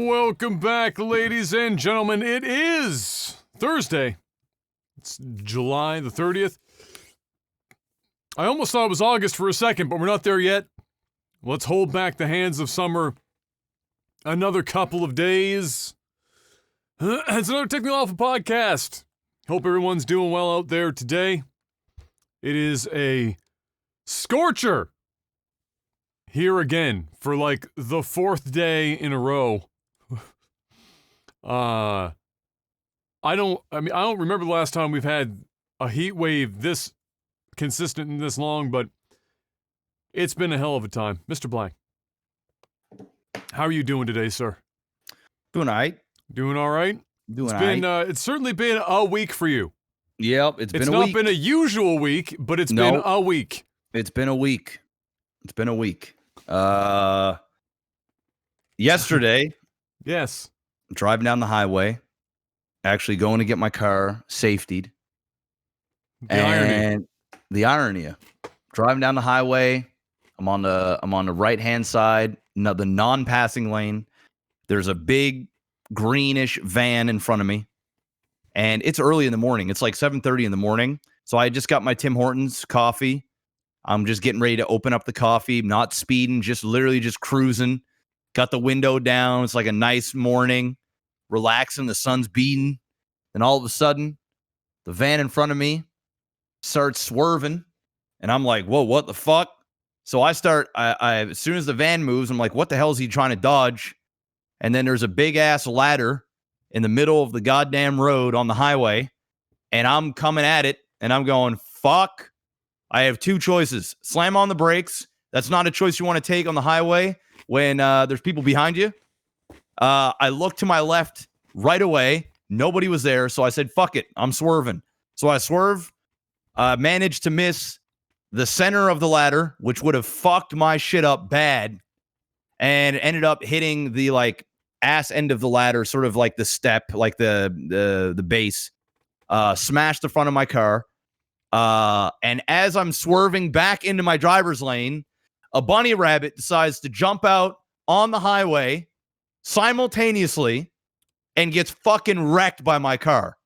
Welcome back, ladies and gentlemen. It is Thursday. It's July the 30th. I almost thought it was August for a second, but we're not there yet. Let's hold back the hands of summer another couple of days. It's another Technical Alpha podcast. Hope everyone's doing well out there today. It is a scorcher here again for like the fourth day in a row. I don't remember the last time we've had a heat wave this consistent and this long, but it's been a hell of a time. Mr. Blank, how are you doing today, sir? Doing all right. Doing all right? It's certainly been a week for you. Yep, it's been a week. It's not been a usual week, but it's been a week. It's been a week. Yesterday, yes, driving down the highway, actually going to get my car safetied. The irony. Driving down the highway, I'm on the right-hand side, the non-passing lane. There's a big greenish van in front of me. And it's early in the morning. It's like 7:30 in the morning. So I just got my Tim Hortons coffee. I'm just getting ready to open up the coffee, not speeding, just literally just cruising. Got the window down. It's like a nice morning, relaxing. The sun's beating. And all of a sudden, the van in front of me starts swerving. And I'm like, whoa, what the fuck? So I as soon as the van moves, I'm like, what the hell is he trying to dodge? And then there's a big ass ladder in the middle of the goddamn road on the highway. And I'm coming at it and I'm going, fuck. I have two choices. Slam on the brakes. That's not a choice you want to take on the highway when there's people behind you. I looked to my left right away. Nobody was there. So I said, fuck it. I'm swerving. So I swerve, managed to miss the center of the ladder, which would have fucked my shit up bad, and ended up hitting the like ass end of the ladder, sort of like the step, like the base, smashed the front of my car. And as I'm swerving back into my driver's lane, a bunny rabbit decides to jump out on the highway simultaneously and gets fucking wrecked by my car.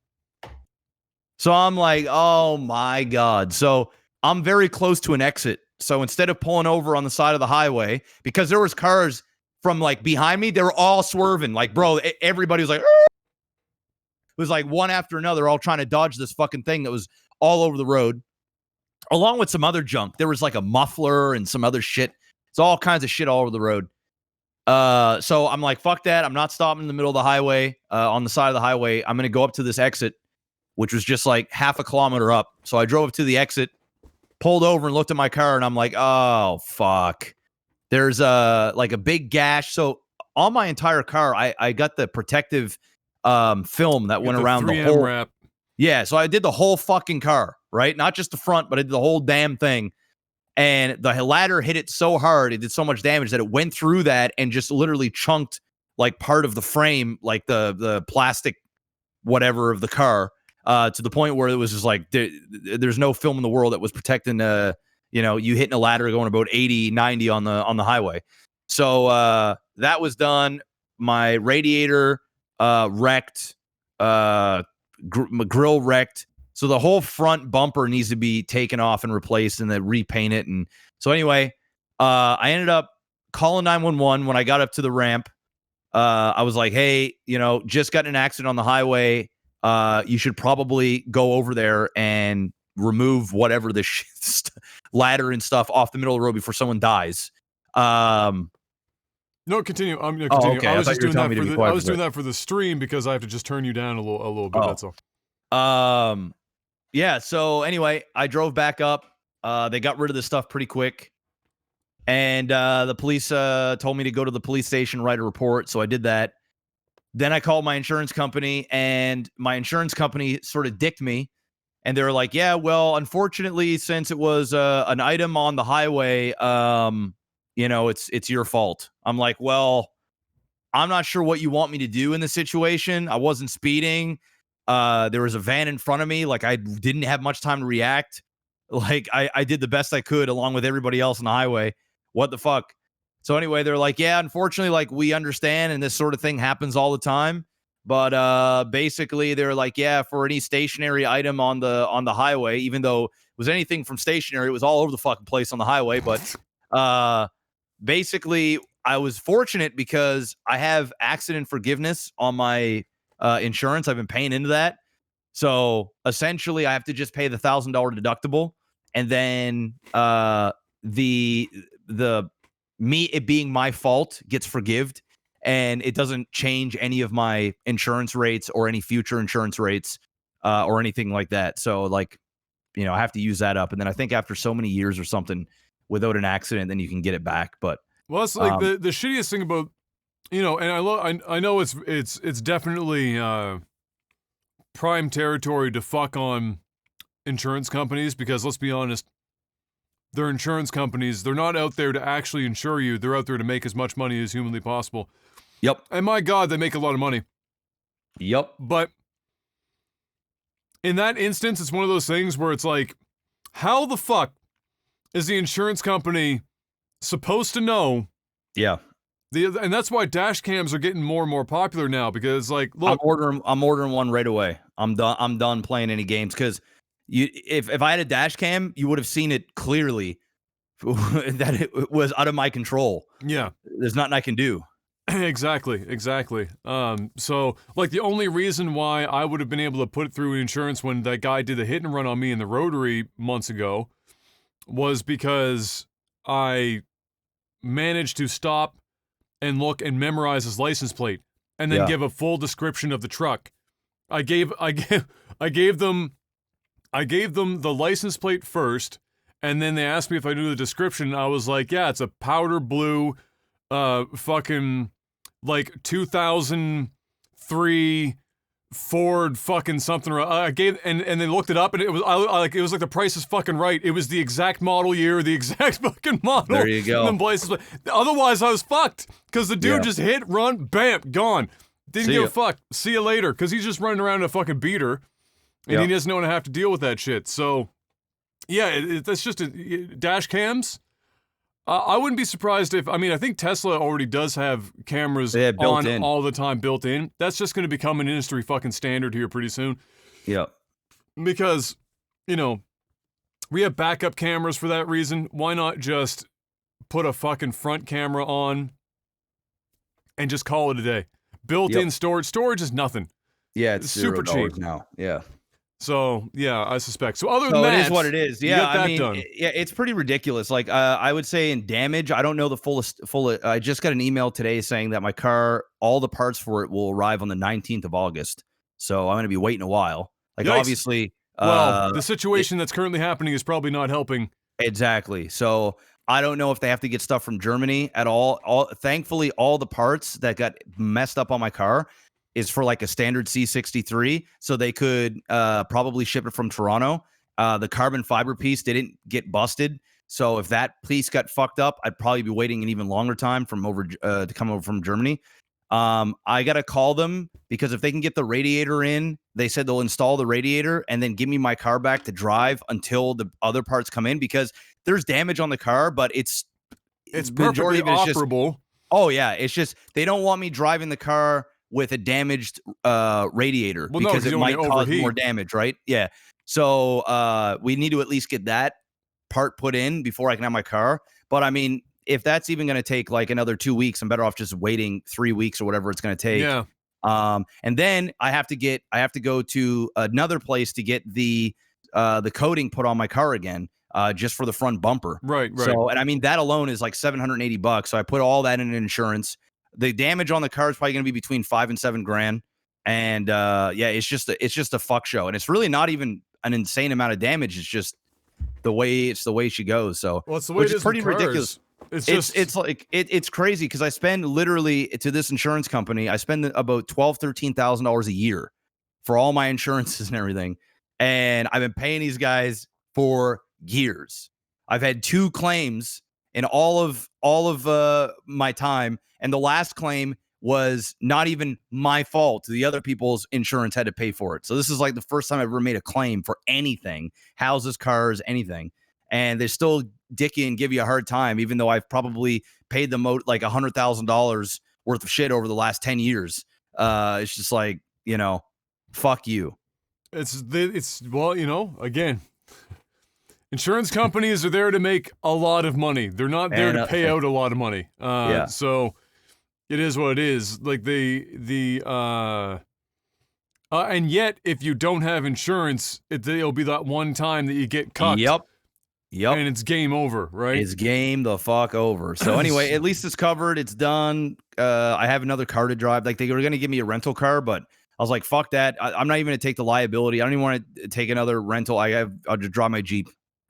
So I'm like, oh my God. So I'm very close to an exit. So instead of pulling over on the side of the highway, because there was cars from like behind me, they were all swerving. Like, bro, everybody was like, it was like one after another, all trying to dodge this fucking thing that was all over the road, along with some other junk. There was like a muffler and some other shit. It's all kinds of shit all over the road. So I'm like, fuck that. I'm not stopping in the middle of the highway, on the side of the highway. I'm going to go up to this exit, which was just like half a kilometer up. So I drove up to the exit, pulled over and looked at my car, and I'm like, oh, fuck. There's like a big gash. So on my entire car, I got the protective film that went around the whole wrap. Yeah, so I did the whole fucking car, right? Not just the front, but I did the whole damn thing. And the ladder hit it so hard, it did so much damage that it went through that and just literally chunked like part of the frame, like the plastic whatever of the car, to the point where it was just like there's no film in the world that was protecting you hitting a ladder going about 80, 90 on the highway. So that was done. My radiator wrecked, grill wrecked. So the whole front bumper needs to be taken off and replaced and then repaint it. And so anyway, I ended up calling 911 when I got up to the ramp. I was like, hey, just got in an accident on the highway. You should probably go over there and remove whatever this ladder and stuff off the middle of the road before someone dies. No, continue. I'm going to continue. Okay. I was just doing that I was doing that for the stream because I have to just turn you down a little bit. That's all. Yeah. So anyway, I drove back up. They got rid of this stuff pretty quick, and the police told me to go to the police station, write a report. So I did that. then I called my insurance company, and my insurance company sort of dicked me. And they were like, yeah, well, unfortunately, since it was an item on the highway, it's your fault. I'm like, well, I'm not sure what you want me to do in this situation. I wasn't speeding. There was a van in front of me. Like, I didn't have much time to react. Like, I did the best I could along with everybody else on the highway. What the fuck? So anyway, they're like, yeah, unfortunately, like, we understand, and this sort of thing happens all the time. But basically, they're like, yeah, for any stationary item on the highway, even though it was anything from stationary, it was all over the fucking place on the highway. But basically, I was fortunate because I have accident forgiveness on my insurance. I've been paying into that. So essentially, I have to just pay the $1,000 deductible, and then it being my fault gets forgived, and it doesn't change any of my insurance rates or any future insurance rates or anything like that. So, like, I have to use that up, and then I think after so many years or something without an accident, then you can get it back. But well, that's like the shittiest thing about, and I know it's definitely prime territory to fuck on insurance companies, because let's be honest, they're insurance companies. They're not out there to actually insure you. They're out there to make as much money as humanly possible. Yep. And my God, they make a lot of money. Yep. But in that instance, it's one of those things where it's like, how the fuck is the insurance company supposed to know? Yeah. And that's why dash cams are getting more and more popular now, because, like, look, I'm ordering one right away. I'm done playing any games, because if I had a dash cam, you would have seen it clearly that it was out of my control. Yeah. There's nothing I can do. Exactly. So, like, the only reason why I would have been able to put it through insurance when that guy did the hit and run on me in the Rotary months ago was because I managed to stop and look and memorize his license plate, and then give a full description of the truck. I gave them the license plate first, and then they asked me if I knew the description. I was like, yeah, it's a powder blue, fucking, like, 2003 Ford fucking something. I gave, and they looked it up, and it was it was like The Price is Fucking Right. It was the exact model year, the exact fucking model. There you go. And otherwise, I was fucked, because the dude just hit, run, bam, gone. Didn't give a fuck. See you later, because he's just running around in a fucking beater, and he doesn't want to have to deal with that shit. So, yeah, that's just dash cams. I wouldn't be surprised if, I think Tesla already does have cameras on all the time, built in. That's just going to become an industry fucking standard here pretty soon. Yeah. Because, we have backup cameras for that reason. Why not just put a fucking front camera on and just call it a day? Built-in storage. Storage is nothing. Yeah, it's super cheap now. Yeah. So, yeah, I suspect. So, other than that, it is what it is. Yeah, done. It's pretty ridiculous. Like, I would say in damage, I don't know the full. I just got an email today saying that my car, all the parts for it will arrive on the 19th of August. So I'm going to be waiting a while. Like, Yikes. Obviously. Well, the situation that's currently happening is probably not helping. Exactly. So I don't know if they have to get stuff from Germany at all. Thankfully, all the parts that got messed up on my car is for like a standard C63, so they could probably ship it from Toronto. The carbon fiber piece didn't get busted, so if that piece got fucked up, I'd probably be waiting an even longer time to come over from Germany. I gotta call them, because if they can get the radiator in, they said they'll install the radiator and then give me my car back to drive until the other parts come in, because there's damage on the car, but it's perfectly operable. It's just they don't want me driving the car with a damaged radiator, because it might cause more damage, right? Yeah. So we need to at least get that part put in before I can have my car. But if that's even going to take like another 2 weeks, I'm better off just waiting 3 weeks or whatever it's going to take. Yeah. And then I have to go to another place to get the coating put on my car again, just for the front bumper. Right. So, and that alone is like $780. So I put all that in insurance. The damage on the car is probably going to be between $5,000 and $7,000. And it's just a fuck show. And it's really not even an insane amount of damage. It's just the way she goes. So, well, it's the way which is pretty ridiculous. It's just it's crazy because I spend literally to this insurance company, I spend about $13,000 a year for all my insurances and everything. And I've been paying these guys for years. I've had 2 claims in all of my time, and the last claim was not even my fault. The other people's insurance had to pay for it. So this is like the first time I've ever made a claim for anything, houses, cars, anything. And they still dick you and give you a hard time, even though I've probably paid them like $100,000 worth of shit over the last 10 years. It's just like, fuck you. It's well, again, insurance companies are there to make a lot of money. They're not there to pay out a lot of money. So it is what it is. Like and yet if you don't have insurance, it'll be that one time that you get cucked. Yep. And it's game over, right? It's game the fuck over. So anyway, at least it's covered. It's done. I have another car to drive. Like they were going to give me a rental car, but I was like, fuck that. I'm not even going to take the liability. I don't even want to take another rental. I'll just drive my Jeep.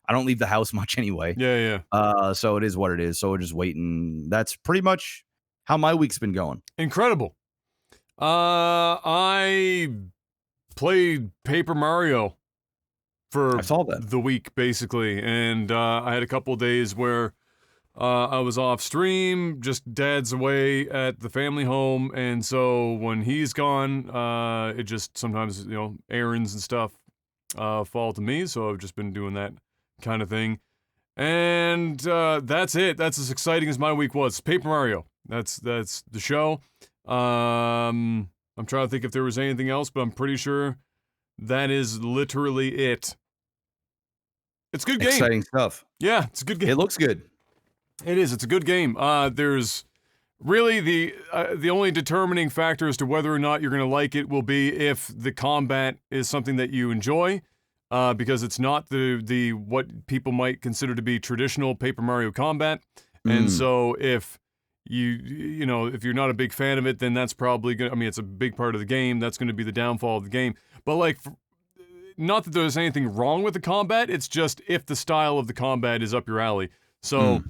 I don't leave the house much anyway. Yeah. So it is what it is. So we're just waiting. That's pretty much how my week's been going. Incredible. I played Paper Mario for the week, basically. And I had a couple of days where I was off stream, just dad's away at the family home. And so when he's gone, it just sometimes, errands and stuff fall to me. So I've just been doing that kind of thing. And that's it. That's as exciting as my week was. Paper Mario. That's the show. I'm trying to think if there was anything else, but I'm pretty sure that is literally it. It's a good game. Exciting stuff. Yeah, it's a good game. It looks good. It is. It's a good game. There's really the only determining factor as to whether or not you're going to like it will be if the combat is something that you enjoy, because it's not the what people might consider to be traditional Paper Mario combat. And so if if you're not a big fan of it, then that's probably going to, it's a big part of the game. That's going to be the downfall of the game. But like, not that there's anything wrong with the combat, it's just if the style of the combat is up your alley. So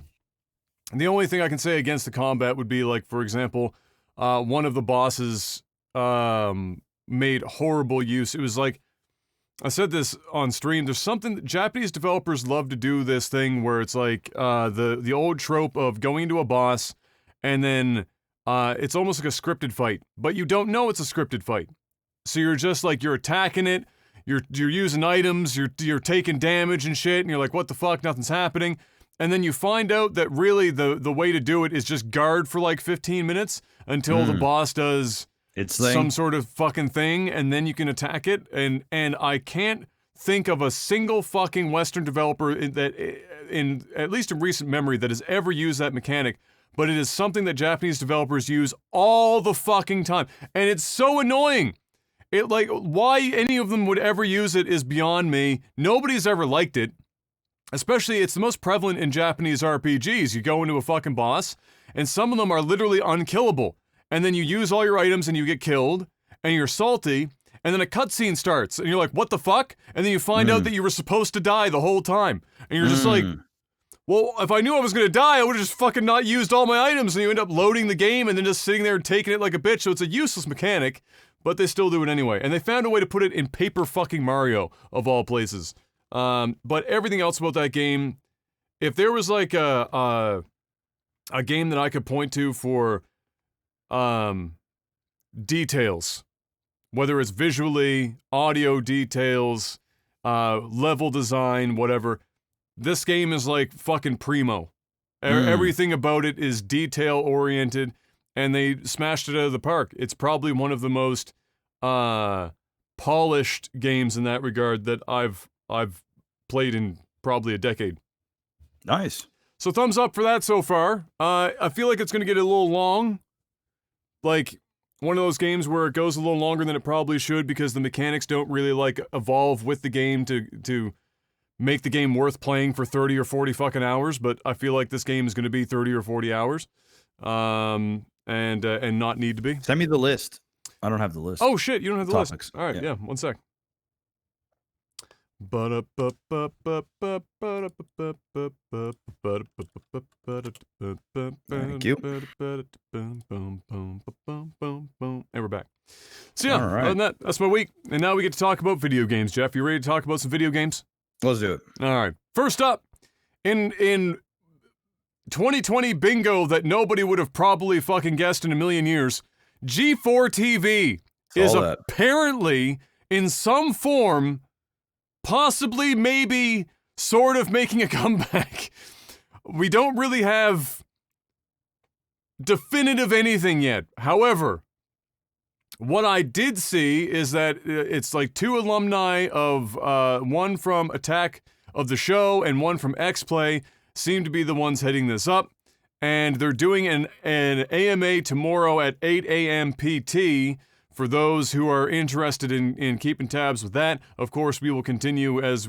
the only thing I can say against the combat would be, like, for example, one of the bosses made horrible use. It was like, I said this on stream, there's something, Japanese developers love to do this thing where it's like the old trope of going into a boss and then it's almost like a scripted fight, but you don't know it's a scripted fight. So you're just like, you're attacking it, you're using items, you're taking damage and shit, and you're like, what the fuck, nothing's happening. And then you find out that really the way to do it is just guard for like 15 minutes until the boss does some sort of fucking thing, and then you can attack it. And I can't think of a single fucking Western developer that, at least in recent memory, that has ever used that mechanic. But it is something that Japanese developers use all the fucking time. And it's so annoying. Like, why any of them would ever use it is beyond me. Nobody's ever liked it. Especially, it's the most prevalent in Japanese RPGs. You go into a fucking boss, and some of them are literally unkillable. And then you use all your items and you get killed, and you're salty, and then a cutscene starts, and you're like, what the fuck? And then you find out that you were supposed to die the whole time. And you're just like, well, if I knew I was gonna die, I would've just fucking not used all my items, and you end up loading the game and then just sitting there and taking it like a bitch, so it's a useless mechanic, but they still do it anyway. And they found a way to put it in Paper fucking Mario, of all places. But everything else about that game, if there was like a game that I could point to for details, whether it's visually, audio details, level design, whatever, this game is like fucking primo. Everything about it is detail oriented, and they smashed it out of the park. It's probably one of the most polished games in that regard that I've played in probably a decade. Nice. So thumbs up for that so far. I feel like it's going to get a little long. Like, one of those games where it goes a little longer than it probably should because the mechanics don't really, like, evolve with the game to make the game worth playing for 30 or 40 fucking hours, but I feel like this game is going to be 30 or 40 hours. And not need to be. Send me the list. I don't have the list. Oh, shit, you don't have the Topics. list. All right, yeah, one sec. Thank you. And we're back. So yeah, All right. other than that, that's my week. And now we get to talk about video games. Jeff, you ready to talk about some video games? Let's do it. All right. First up, in 2020 bingo that nobody would have probably fucking guessed in a million years, G4 TV is Saw that. apparently in some form, possibly, maybe, sort of making a comeback. We don't really have definitive anything yet. However, what I did see is that it's like two alumni of one from Attack of the Show and one from X-Play seem to be the ones heading this up. And they're doing an AMA tomorrow at 8 a.m. PT. For those who are interested in keeping tabs with that, of course, we will continue as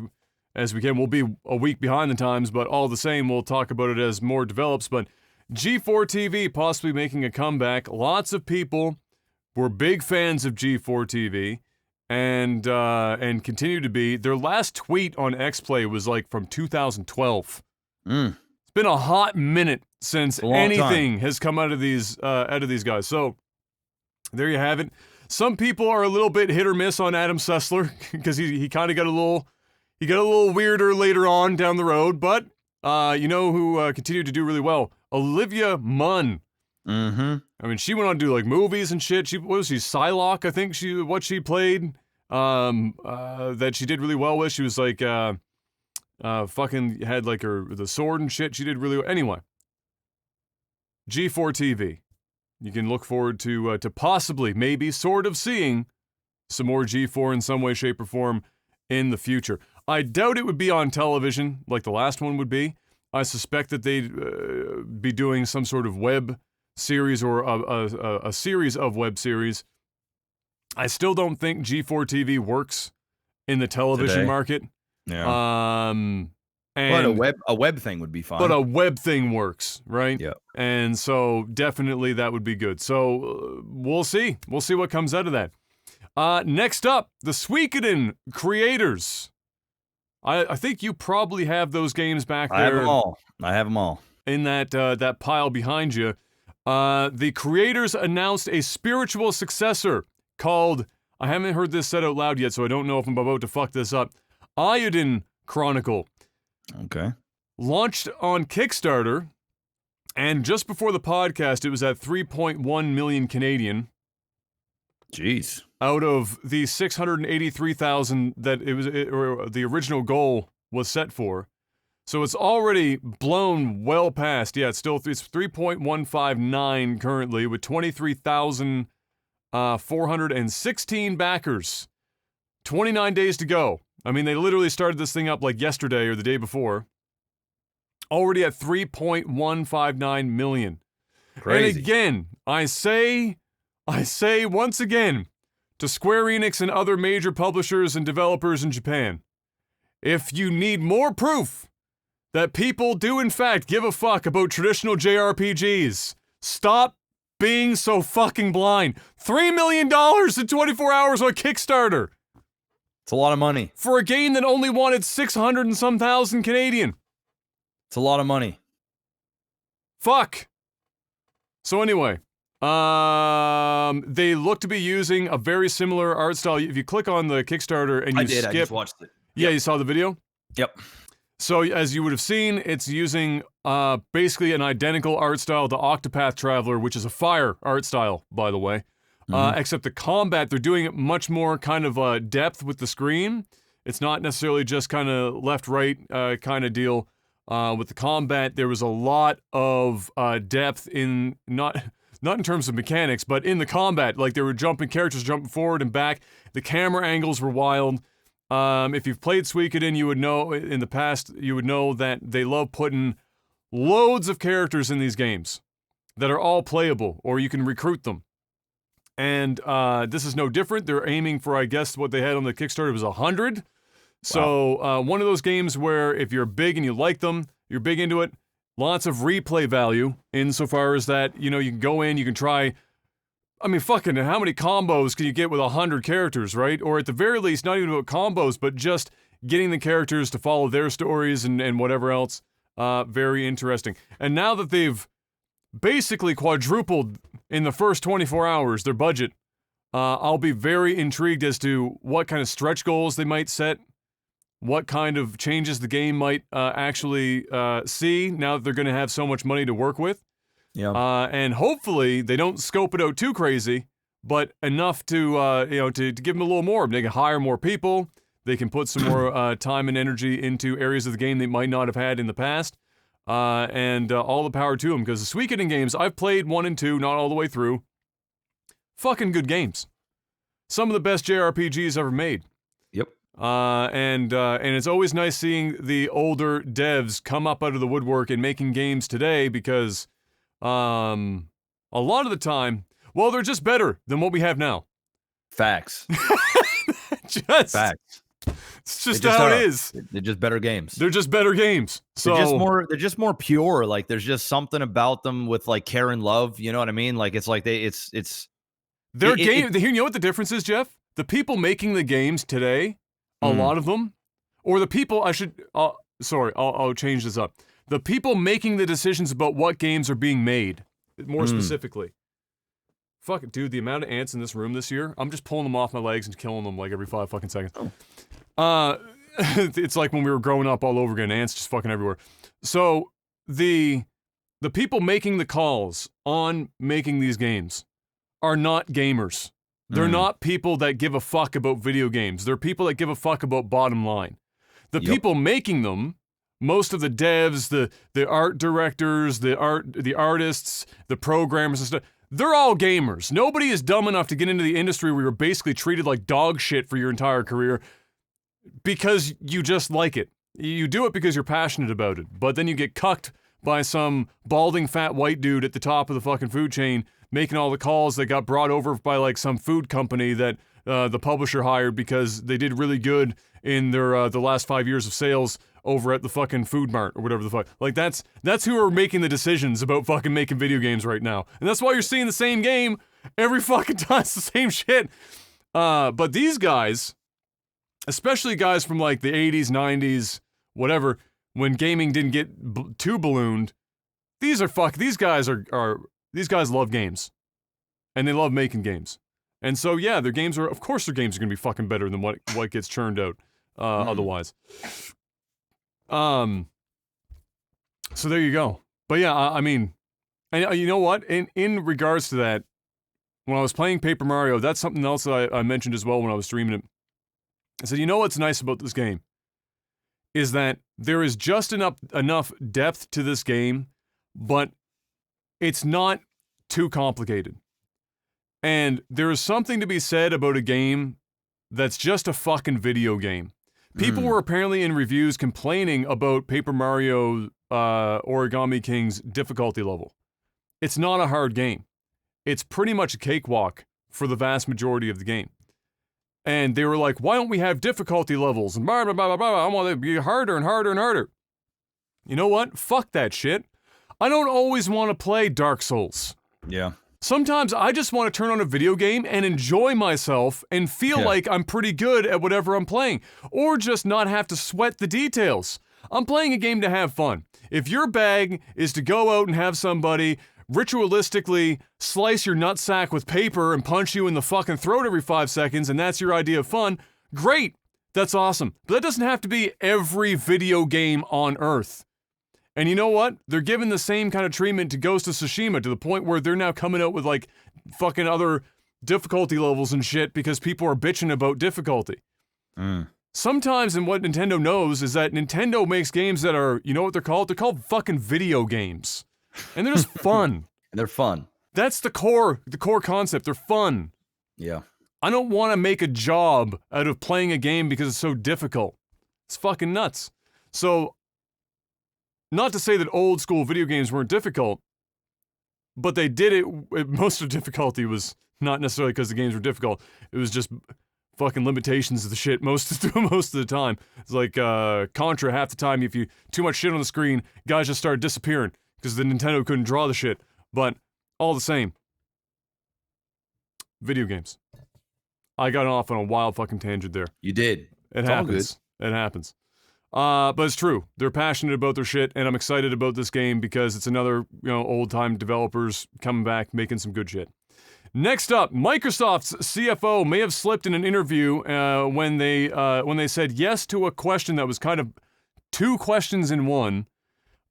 we can. We'll be a week behind the times, but all the same, we'll talk about it as more develops. But G4 TV possibly making a comeback. Lots of people were big fans of G4 TV and continue to be. Their last tweet on X-Play was like from 2012. It's been a hot minute since anything has come out of these guys. So there you have it. Some people are a little bit hit or miss on Adam Sessler because he kind of got a little weirder later on down the road. But you know who continued to do really well? Olivia Munn. Mm-hmm. I mean, she went on to do like movies and shit. What was she? Psylocke, I think what she played. That she did really well with. She was like fucking had like the sword and shit. She did really well. Anyway, G4 TV. You can look forward to possibly, maybe, sort of seeing some more G4 in some way, shape, or form in the future. I doubt it would be on television like the last one would be. I suspect that they'd be doing some sort of web series or a series of web series. I still don't think G4 TV works in the television market. Yeah. And but a web thing would be fine. But a web thing works, right? Yeah. And so definitely that would be good. So we'll see. We'll see what comes out of that. Next up, the Suikoden creators. I think you probably have those games back there. I have them all. In that pile behind you. The creators announced a spiritual successor called, I haven't heard this said out loud yet, so I don't know if I'm about to fuck this up, Eiyuden Chronicle. Okay. Launched on Kickstarter, and just before the podcast, it was at 3.1 million Canadian. Jeez. Out of the 683,000 that or the original goal was set for. So it's already blown well past. Yeah, it's 3.159 currently with 23,416 backers. 29 days to go. I mean, they literally started this thing up like yesterday or the day before. Already at 3.159 million. Crazy. And again, I say once again to Square Enix and other major publishers and developers in Japan, if you need more proof that people do in fact give a fuck about traditional JRPGs, stop being so fucking blind. $3 million in 24 hours on Kickstarter. It's a lot of money. For a game that only wanted 600 and some thousand Canadian. It's a lot of money. Fuck. So anyway, they look to be using a very similar art style. If you click on the Kickstarter and you skip... I just watched it. Yeah, you saw the video? Yep. So as you would have seen, it's using basically an identical art style to Octopath Traveler, which is a fire art style, by the way. Except the combat, they're doing it much more kind of depth with the screen. It's not necessarily just kind of left-right kind of deal. With the combat, there was a lot of depth in, not in terms of mechanics, but in the combat. Like, there were characters jumping forward and back. The camera angles were wild. If you've played Suikoden, you would know, in the past, you would know that they love putting loads of characters in these games that are all playable, or you can recruit them. And this is no different. They're aiming for, I guess, what they had on the Kickstarter was 100. So one of those games where if you're big and you like them, you're big into it, lots of replay value insofar as that, you know, you can go in, you can try, I mean, fucking, how many combos can you get with 100 characters, right? Or at the very least, not even about combos, but just getting the characters to follow their stories and whatever else. Very interesting. And now that they've basically quadrupled in the first 24 hours their budget, I'll be very intrigued as to what kind of stretch goals they might set, what kind of changes the game might actually see now that they're going to have so much money to work with. Yeah. And hopefully they don't scope it out too crazy, but enough to to give them a little more. They can hire more people. They can put some more time and energy into areas of the game they might not have had in the past. And all the power to them, because the Suikoden games, I've played 1 and 2, not all the way through. Fucking good games. Some of the best JRPGs ever made. Yep. And it's always nice seeing the older devs come up out of the woodwork and making games today, because a lot of the time, well, they're just better than what we have now. Facts. Facts. It's just how it is. They're just better games. They're just better games. So they're just more pure. Like there's just something about them with like care and love. You know what I mean? Like it's like their game. You know what the difference is, Jeff? The people making the games today, a lot of them, or the people I'll change this up. The people making the decisions about what games are being made, more specifically. Fuck it, dude, the amount of ants in this room this year, I'm just pulling them off my legs and killing them like every 5 fucking seconds. It's like when we were growing up all over again, ants just fucking everywhere. So, the people making the calls on making these games are not gamers. They're not people that give a fuck about video games. They're people that give a fuck about bottom line. The people making them, most of the devs, the art directors, the artists, the programmers and stuff, they're all gamers. Nobody is dumb enough to get into the industry where you're basically treated like dog shit for your entire career because you just like it. You do it because you're passionate about it, but then you get cucked by some balding fat white dude at the top of the fucking food chain making all the calls that got brought over by like some food company that the publisher hired because they did really good in their the last 5 years of sales over at the fucking Food Mart or whatever the fuck. Like that's who are making the decisions about fucking making video games right now. And that's why you're seeing the same game every fucking time. It's the same shit. But these guys, especially guys from like the 80s, 90s, whatever, when gaming didn't get too ballooned, these guys love games. And they love making games. And so yeah, of course their games are going to be fucking better than what gets churned out otherwise. So there you go. But yeah, I mean, and you know what? In regards to that, when I was playing Paper Mario, that's something else that I mentioned as well when I was streaming it. I said, you know what's nice about this game? Is that there is just enough depth to this game, but it's not too complicated. And there is something to be said about a game that's just a fucking video game. People were apparently in reviews complaining about Paper Mario Origami King's difficulty level. It's not a hard game. It's pretty much a cakewalk for the vast majority of the game. And they were like, why don't we have difficulty levels? And blah, blah, blah, blah, blah. I want it to be harder and harder and harder. You know what? Fuck that shit. I don't always want to play Dark Souls. Yeah. Sometimes I just want to turn on a video game and enjoy myself and feel like I'm pretty good at whatever I'm playing, or just not have to sweat the details. I'm playing a game to have fun. If your bag is to go out and have somebody ritualistically slice your nutsack with paper and punch you in the fucking throat every 5 seconds, and that's your idea of fun, great. That's awesome. But that doesn't have to be every video game on Earth. And you know what? They're giving the same kind of treatment to Ghost of Tsushima to the point where they're now coming out with like fucking other difficulty levels and shit because people are bitching about difficulty. Sometimes, and what Nintendo knows is that Nintendo makes games that are, you know what they're called? They're called fucking video games. And they're just fun. They're fun. That's the core concept. They're fun. Yeah. I don't want to make a job out of playing a game because it's so difficult. It's fucking nuts. So, not to say that old school video games weren't difficult, but they did it. Most of the difficulty was not necessarily because the games were difficult. It was just fucking limitations of the shit most of the time. It's like Contra. Half the time, if you too much shit on the screen, guys just started disappearing because the Nintendo couldn't draw the shit. But all the same, video games. I got off on a wild fucking tangent there. You did. It happens. It happens. But it's true. They're passionate about their shit, and I'm excited about this game because it's another, old-time developers coming back, making some good shit. Next up, Microsoft's CFO may have slipped in an interview when they said yes to a question that was kind of two questions in one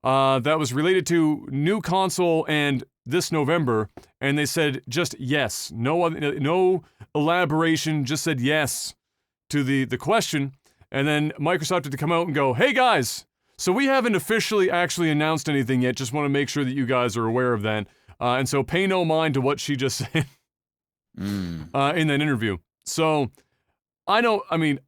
that was related to new console and this November, and they said just yes. No elaboration, just said yes to the question. And then Microsoft had to come out and go, hey guys, so we haven't officially actually announced anything yet, just want to make sure that you guys are aware of that. And so pay no mind to what she just said in that interview. So, we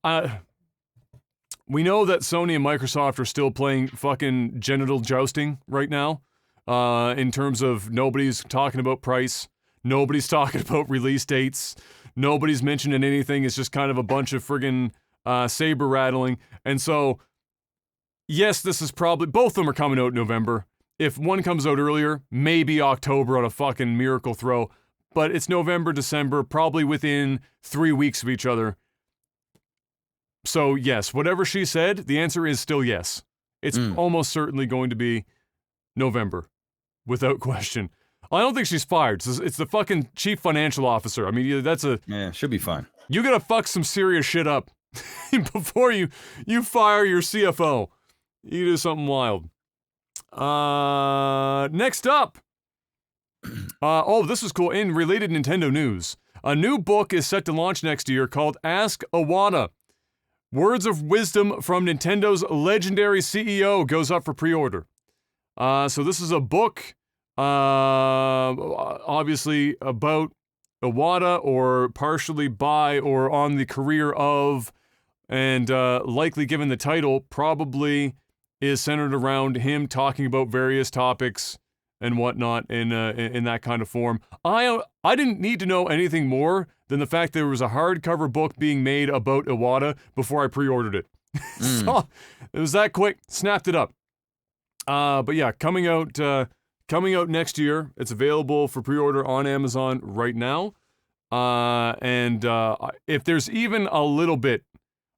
know that Sony and Microsoft are still playing fucking genital jousting right now, in terms of nobody's talking about price, nobody's talking about release dates, nobody's mentioning anything, it's just kind of a bunch of friggin' saber rattling. And so, yes, this is probably, both of them are coming out in November. If one comes out earlier, maybe October on a fucking miracle throw, but it's November, December, probably within 3 weeks of each other. So yes, whatever she said, the answer is still yes. It's almost certainly going to be November, without question. I don't think she's fired. It's the fucking chief financial officer. I mean, should be fine. You gotta fuck some serious shit up before you fire your CFO. You do something wild. Next up. This is cool. In related Nintendo news, a new book is set to launch next year called Ask Iwata. Words of wisdom from Nintendo's legendary CEO goes up for pre-order. So this is a book, obviously about Iwata, or partially by or on the career of, and likely given the title, probably is centered around him talking about various topics and whatnot in that kind of form. I didn't need to know anything more than the fact there was a hardcover book being made about Iwata before I pre-ordered it. So it was that quick. Snapped it up. But yeah, coming out next year. It's available for pre-order on Amazon right now. And if there's even a little bit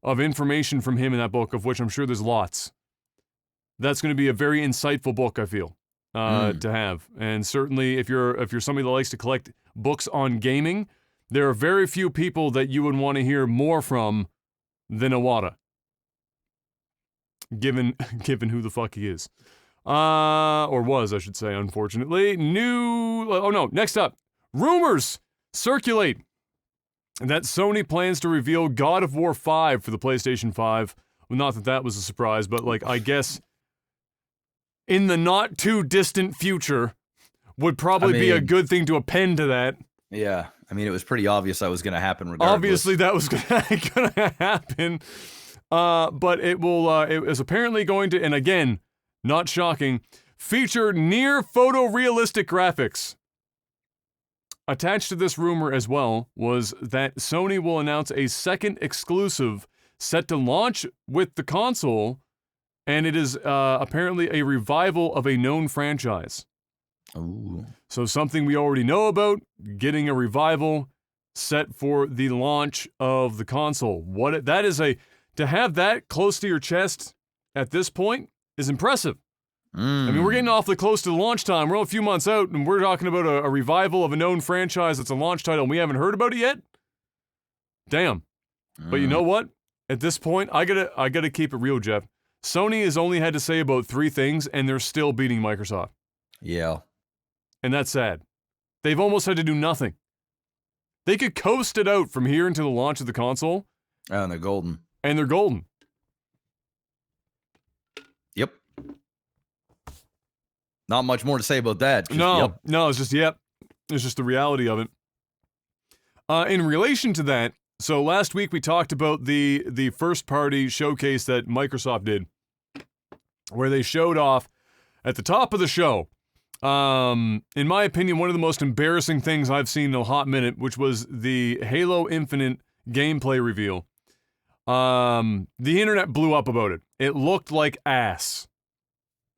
of information from him in that book, of which I'm sure there's lots, that's going to be a very insightful book, I feel, to have. And certainly if you're somebody that likes to collect books on gaming, there are very few people that you would want to hear more from than Iwata. Given who the fuck he is. Or was, I should say, unfortunately. Next up. Rumors circulate that Sony plans to reveal God of War 5 for the PlayStation 5. Well, not that that was a surprise, but, I guess in the not too distant future would probably be a good thing to append to that. Yeah. It was pretty obvious that was going to happen regardless. Obviously that was going to happen. But it is apparently going to, and again, not shocking, feature near photorealistic graphics. Attached to this rumor as well was that Sony will announce a second exclusive set to launch with the console, and it is apparently a revival of a known franchise. Ooh. So something we already know about, getting a revival set for the launch of the console. To have that close to your chest at this point is impressive. We're getting awfully close to the launch time. We're only a few months out, and we're talking about a revival of a known franchise that's a launch title, and we haven't heard about it yet? Damn. But you know what? At this point, I gotta keep it real, Jeff. Sony has only had to say about 3 things, and they're still beating Microsoft. Yeah. And that's sad. They've almost had to do nothing. They could coast it out from here until the launch of the console. Oh, and they're golden. Yep. Not much more to say about that. No, it's just, yep. It's just the reality of it. In relation to that, so last week we talked about the first-party showcase that Microsoft did, where they showed off at the top of the show, in my opinion, one of the most embarrassing things I've seen in a hot minute, which was the Halo Infinite gameplay reveal. The internet blew up about it. It looked like ass.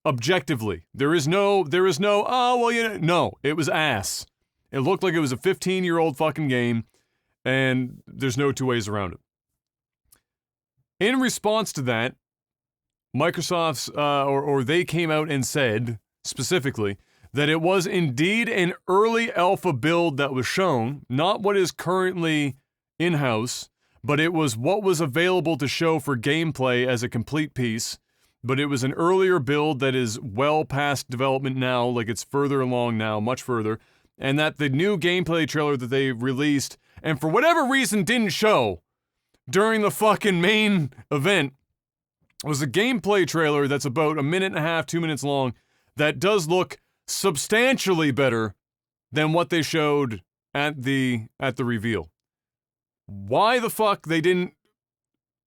Objectively. There is no, no, it was ass. It looked like it was a 15-year-old fucking game, and there's no two ways around it. In response to that, Microsoft's, or they came out and said, specifically, that it was indeed an early alpha build that was shown, not what is currently in-house, but it was what was available to show for gameplay as a complete piece, but it was an earlier build that is well past development now, like it's further along now, much further, and that the new gameplay trailer that they released, and for whatever reason didn't show during the fucking main event, was a gameplay trailer that's about 1.5 minutes, 2 minutes long, that does look substantially better than what they showed at the reveal. Why the fuck they didn't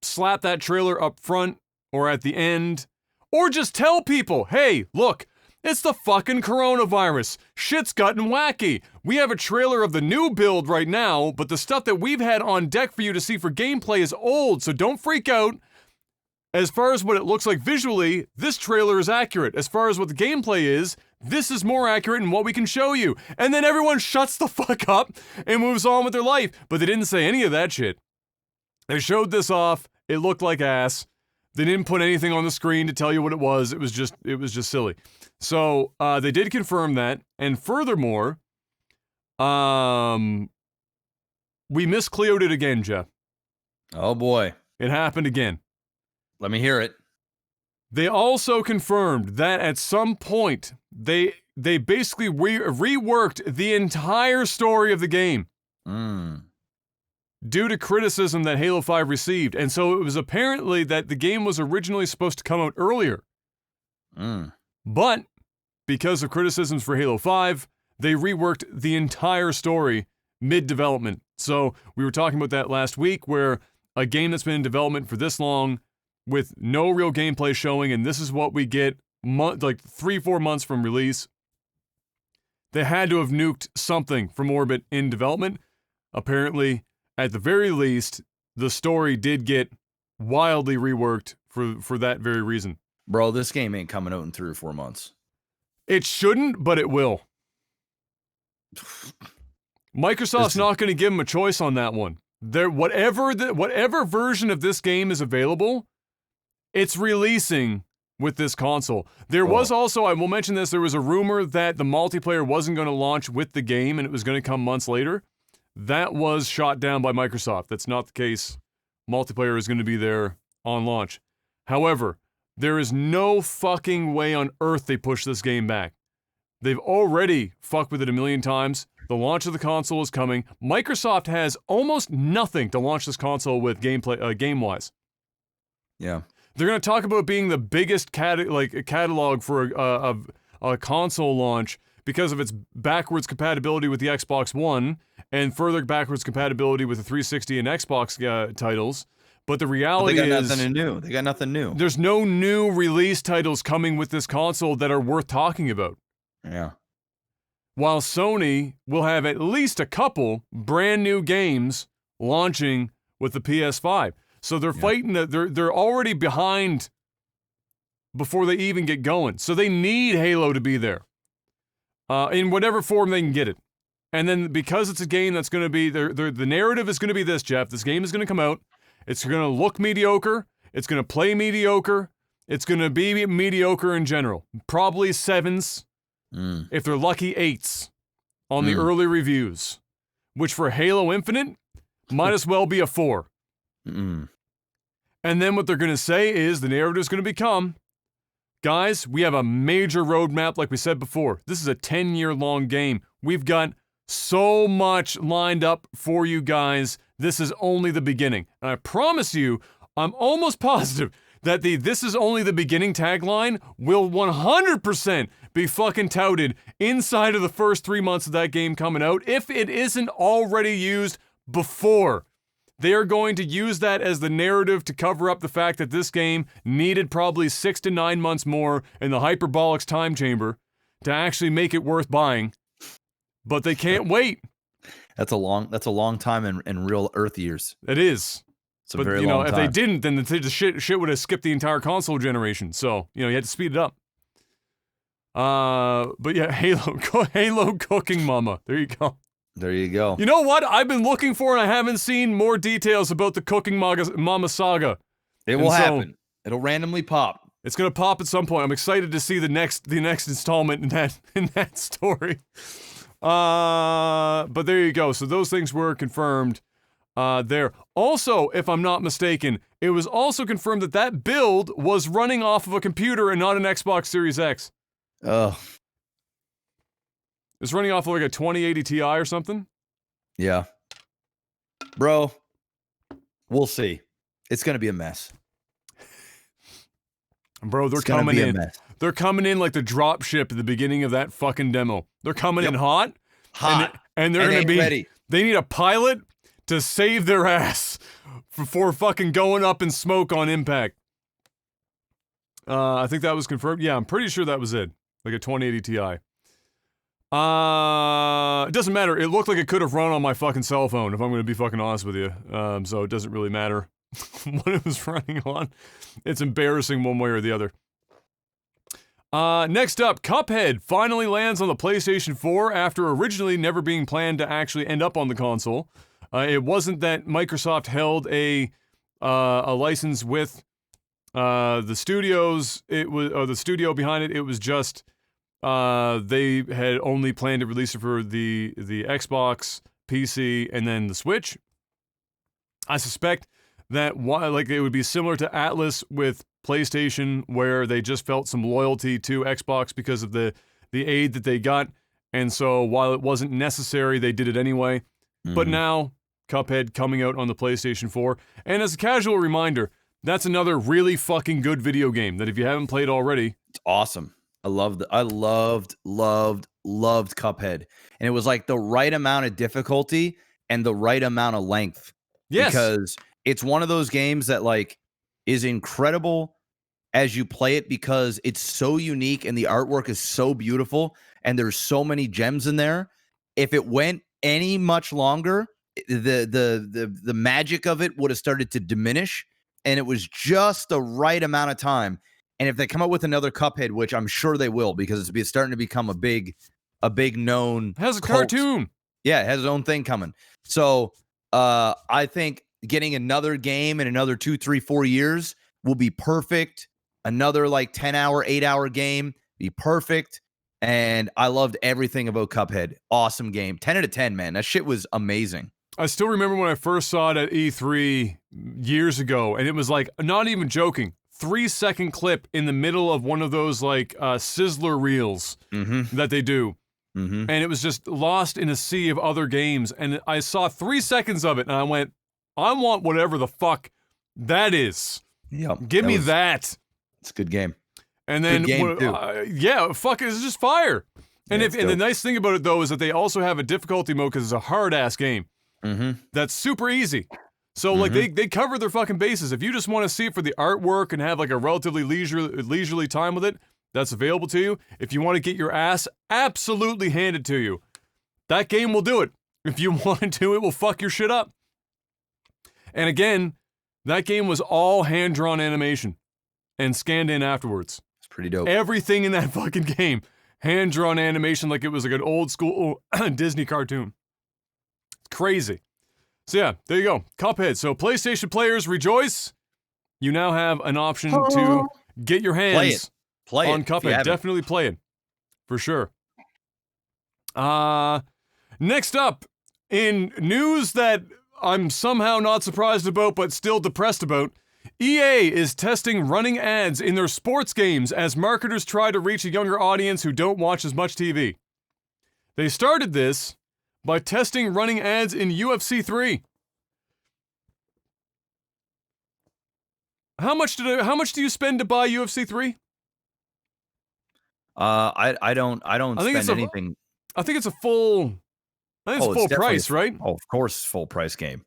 slap that trailer up front or at the end, or just tell people, hey, look, it's the fucking coronavirus. Shit's gotten wacky. We have a trailer of the new build right now, but the stuff that we've had on deck for you to see for gameplay is old, so don't freak out. As far as what it looks like visually, this trailer is accurate. As far as what the gameplay is, this is more accurate in what we can show you. And then everyone shuts the fuck up and moves on with their life. But they didn't say any of that shit. They showed this off. It looked like ass. They didn't put anything on the screen to tell you what it was. It was just silly. So, they did confirm that. And furthermore, we miscleared it again, Jeff. Oh boy. It happened again. Let me hear it. They also confirmed that at some point, they basically reworked the entire story of the game. Due to criticism that Halo 5 received. And so it was apparently that the game was originally supposed to come out earlier. But, because of criticisms for Halo 5, they reworked the entire story mid-development. So, we were talking about that last week, where a game that's been in development for this long, with no real gameplay showing, and this is what we get, like 3-4 months from release. They had to have nuked something from orbit in development. Apparently, at the very least, the story did get wildly reworked for that very reason. Bro, this game ain't coming out in 3 or 4 months. It shouldn't, but it will. Microsoft's not going to give them a choice on that one. Whatever version of this game is available, it's releasing with this console. There was also, I will mention this, there was a rumor that the multiplayer wasn't going to launch with the game and it was going to come months later. That was shot down by Microsoft. That's not the case. Multiplayer is going to be there on launch. However, there is no fucking way on earth they push this game back. They've already fucked with it 1,000,000 times. The launch of the console is coming. Microsoft has almost nothing to launch this console with game-wise. Yeah. They're going to talk about being the biggest catalog for a console launch because of its backwards compatibility with the Xbox One and further backwards compatibility with the 360 and Xbox titles. But the reality is... They got nothing new. There's no new release titles coming with this console that are worth talking about. Yeah. While Sony will have at least a couple brand new games launching with the PS5. So they're fighting, they're already behind before they even get going. So they need Halo to be there. In whatever form they can get it. And then because it's a game that's going to be, the narrative is going to be this, Jeff. This game is going to come out. It's going to look mediocre. It's going to play mediocre. It's going to be mediocre in general. Probably 7s. If they're lucky, 8s on the early reviews. Which for Halo Infinite, might as well be a 4. And then what they're going to say is, the narrative is going to become, guys, we have a major roadmap like we said before. This is a 10-year-long game. We've got so much lined up for you guys. This is only the beginning. And I promise you, I'm almost positive that the "this is only the beginning" tagline will 100% be fucking touted inside of the first 3 months of that game coming out, if it isn't already used before. They are going to use that as the narrative to cover up the fact that this game needed probably 6 to 9 months more in the Hyperbolics time chamber to actually make it worth buying. But they can't wait. That's a long time in real Earth years. It is. It's a very long time. If they didn't, then the shit would have skipped the entire console generation. So, you had to speed it up. But yeah, Halo Cooking Mama. There you go. There you go. You know what? I've been looking for and I haven't seen more details about the Cooking Mama saga. It will happen. It'll randomly pop. It's gonna pop at some point. I'm excited to see the next installment in that story. But there you go. So those things were confirmed there. Also, if I'm not mistaken, it was also confirmed that build was running off of a computer and not an Xbox Series X. Oh. It's running off of like a 2080 Ti or something. Yeah. Bro, we'll see. It's going to be a mess. Bro, they're coming in. They're coming in like the drop ship at the beginning of that fucking demo. They're coming in hot. And they're going to be ready. They need a pilot to save their ass before fucking going up in smoke on impact. I think that was confirmed. Yeah, I'm pretty sure that was it. Like a 2080 Ti. It doesn't matter. It looked like it could have run on my fucking cell phone, if I'm going to be fucking honest with you. So it doesn't really matter what it was running on. It's embarrassing one way or the other. Next up, Cuphead finally lands on the PlayStation 4 after originally never being planned to actually end up on the console. It wasn't that Microsoft held a license with the studios. It was the studio behind it. It was just they had only planned to release it for the Xbox, PC, and then the Switch. I suspect that like it would be similar to Atlas with PlayStation, where they just felt some loyalty to Xbox because of the aid that they got, and so while it wasn't necessary, they did it anyway. But now, Cuphead coming out on the PlayStation 4, and as a casual reminder, that's another really fucking good video game that if you haven't played already, it's awesome. I loved Cuphead, and it was like the right amount of difficulty and the right amount of length. Yes, because it's one of those games that like is incredible as you play it because it's so unique and the artwork is so beautiful and there's so many gems in there. If it went any much longer, the magic of it would have started to diminish, and it was just the right amount of time. And if they come up with another Cuphead, which I'm sure they will, because it's starting to become a big known has a cult. Cartoon. Yeah, it has its own thing coming. So I think getting another game in another 2, 3, 4 years will be perfect. Another like 10-hour, 8-hour game be perfect. And I loved everything about Cuphead. Awesome game. 10 out of 10, man. That shit was amazing. I still remember when I first saw it at E3 years ago, and it was like, not even joking, 3-second clip in the middle of one of those like Sizzler reels that they do. And it was just lost in a sea of other games. And I saw 3 seconds of it, and I went, I want whatever the fuck that is. Yep. Give me that. It's a good game. And then, yeah, fuck, it's just fire. And Yeah, and the nice thing about it, though, is that they also have a difficulty mode because it's a hard-ass game. That's super easy. So, like, they cover their fucking bases. If you just want to see it for the artwork and have, like, a relatively leisurely time with it, that's available to you. If you want to get your ass absolutely handed to you, that game will do it. If you want to, it will fuck your shit up. And again, that game was all hand-drawn animation and scanned in afterwards. It's pretty dope. Everything in that fucking game, hand-drawn animation like it was like an old-school Disney cartoon. It's crazy. So yeah, there you go. Cuphead. So PlayStation players, rejoice. You now have an option to get your hands on Cuphead. Definitely play it. For sure. Next up, in news that I'm somehow not surprised about, but still depressed about, EA is testing running ads in their sports games as marketers try to reach a younger audience who don't watch as much TV. They started this by testing running ads in UFC 3. How much do you spend to buy UFC 3? I don't spend anything. I think it's a full price, right? Oh, of course, full price game.